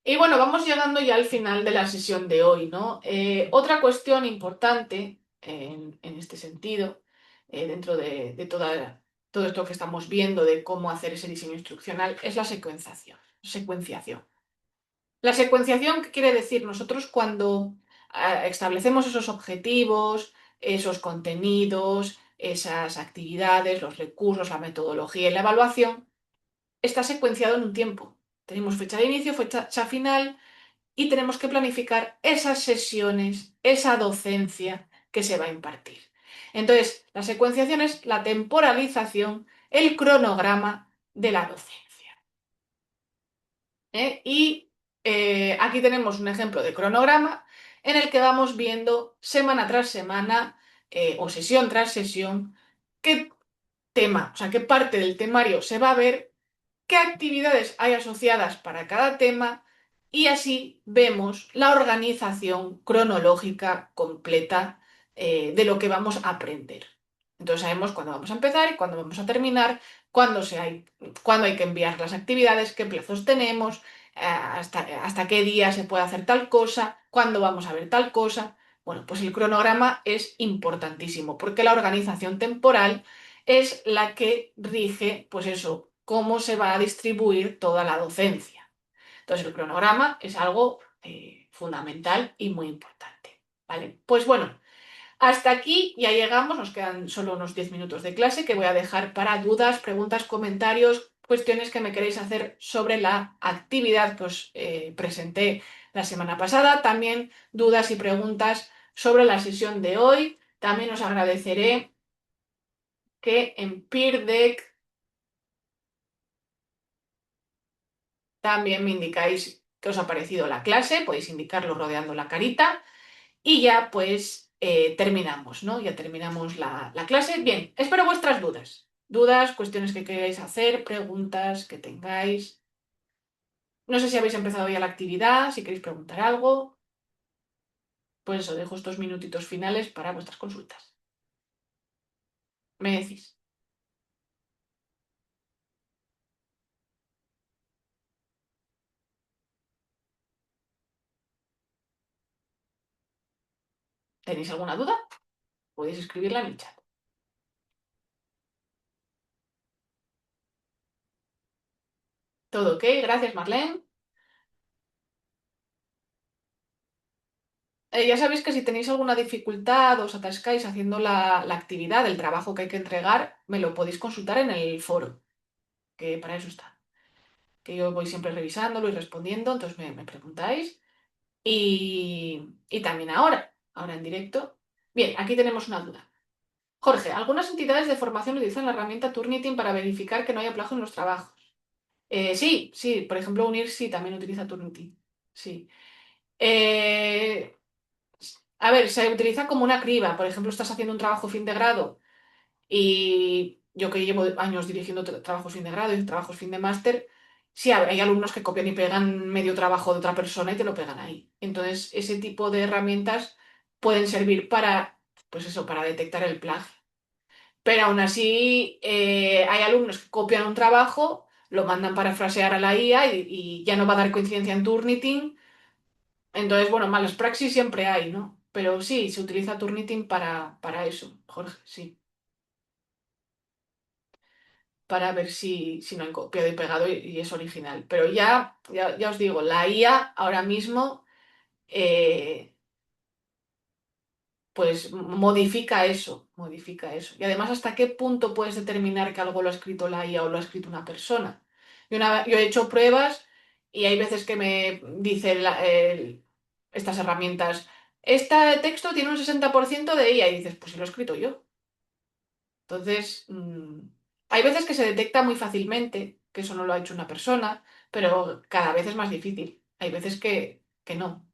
[SPEAKER 1] Y bueno, vamos llegando ya al final de la sesión de hoy, ¿no? Otra cuestión importante en este sentido, dentro de todo esto que estamos viendo de cómo hacer ese diseño instruccional, es la secuenciación. La secuenciación, ¿qué quiere decir? Nosotros cuando establecemos esos objetivos, esos contenidos, esas actividades, los recursos, la metodología y la evaluación, está secuenciado en un tiempo. Tenemos fecha de inicio, fecha final y tenemos que planificar esas sesiones, esa docencia que se va a impartir. Entonces, la secuenciación es la temporalización, el cronograma de la docencia. Y aquí tenemos un ejemplo de cronograma en el que vamos viendo semana tras semana o sesión tras sesión qué tema, o sea, qué parte del temario se va a ver, qué actividades hay asociadas para cada tema y así vemos la organización cronológica completa de lo que vamos a aprender. Entonces sabemos cuándo vamos a empezar y cuándo vamos a terminar, cuándo hay que enviar las actividades, qué plazos tenemos, hasta qué día se puede hacer tal cosa, cuándo vamos a ver tal cosa. Bueno, pues el cronograma es importantísimo porque la organización temporal es la que rige, pues eso, cómo se va a distribuir toda la docencia. Entonces, el cronograma es algo fundamental y muy importante. ¿Vale? Pues bueno, hasta aquí ya llegamos, nos quedan solo unos 10 minutos de clase que voy a dejar para dudas, preguntas, comentarios, cuestiones que me queréis hacer sobre la actividad que os presenté la semana pasada, también dudas y preguntas sobre la sesión de hoy. También os agradeceré que en Peer Deck también me indicáis qué os ha parecido la clase, podéis indicarlo rodeando la carita y ya pues terminamos, ¿no? Ya terminamos la clase. Bien, espero vuestras dudas. Dudas, cuestiones que queráis hacer, preguntas que tengáis. No sé si habéis empezado ya la actividad, si queréis preguntar algo. Pues os dejo estos minutitos finales para vuestras consultas. Me decís. ¿Tenéis alguna duda? Podéis escribirla en el chat. Todo ok, gracias Marlene. Ya sabéis que si tenéis alguna dificultad o os atascáis haciendo la actividad, el trabajo que hay que entregar, me lo podéis consultar en el foro, que para eso está. Que yo voy siempre revisándolo y respondiendo, entonces me preguntáis. Y también ahora en directo. Bien, aquí tenemos una duda. Jorge, algunas entidades de formación utilizan la herramienta Turnitin para verificar que no haya plagio en los trabajos. Sí, sí, por ejemplo, UNIR sí también utiliza Turnitin. Sí. Eh, a ver, se utiliza como una criba. Por ejemplo, estás haciendo un trabajo fin de grado y yo que llevo años dirigiendo trabajos fin de grado y trabajos fin de máster, sí, hay alumnos que copian y pegan medio trabajo de otra persona y te lo pegan ahí. Entonces, ese tipo de herramientas pueden servir para, pues eso, para detectar el plagio. Pero aún así, hay alumnos que copian un trabajo, lo mandan para frasear a la IA y ya no va a dar coincidencia en Turnitin. Entonces, bueno, malas praxis siempre hay, ¿no? Pero sí, se utiliza Turnitin para eso, Jorge, sí. Para ver si no hay copiado y pegado y es original. Pero ya os digo, la IA ahora mismo eh, pues modifica eso, modifica eso. Y además, ¿hasta qué punto puedes determinar que algo lo ha escrito la IA o lo ha escrito una persona? Yo he hecho pruebas y hay veces que me dicen estas herramientas, este texto tiene un 60% de IA y dices, pues si lo he escrito yo. Entonces, hay veces que se detecta muy fácilmente que eso no lo ha hecho una persona, pero cada vez es más difícil. Hay veces que no.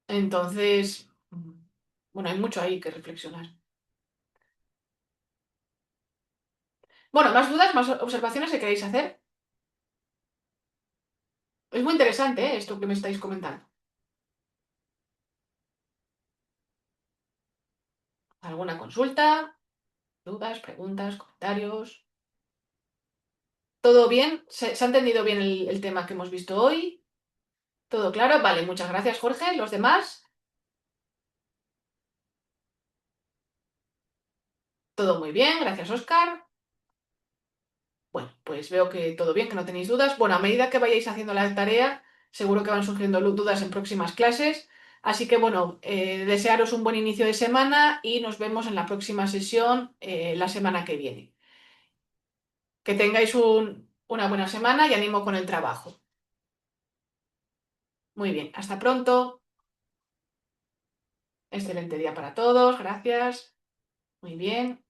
[SPEAKER 1] Entonces, bueno, hay mucho ahí que reflexionar. Bueno, más dudas, más observaciones que queréis hacer. Es muy interesante, esto que me estáis comentando. ¿Alguna consulta? ¿Dudas, preguntas, comentarios? ¿Todo bien? ¿Se ha entendido bien el tema que hemos visto hoy? ¿Todo claro? Vale, muchas gracias, Jorge. ¿Los demás? Todo muy bien, gracias, Oscar. Bueno, pues veo que todo bien, que no tenéis dudas. Bueno, a medida que vayáis haciendo la tarea, seguro que van surgiendo dudas en próximas clases. Así que bueno, desearos un buen inicio de semana y nos vemos en la próxima sesión la semana que viene. Que tengáis una buena semana y ánimo con el trabajo. Muy bien, hasta pronto. Excelente día para todos. Gracias. Muy bien.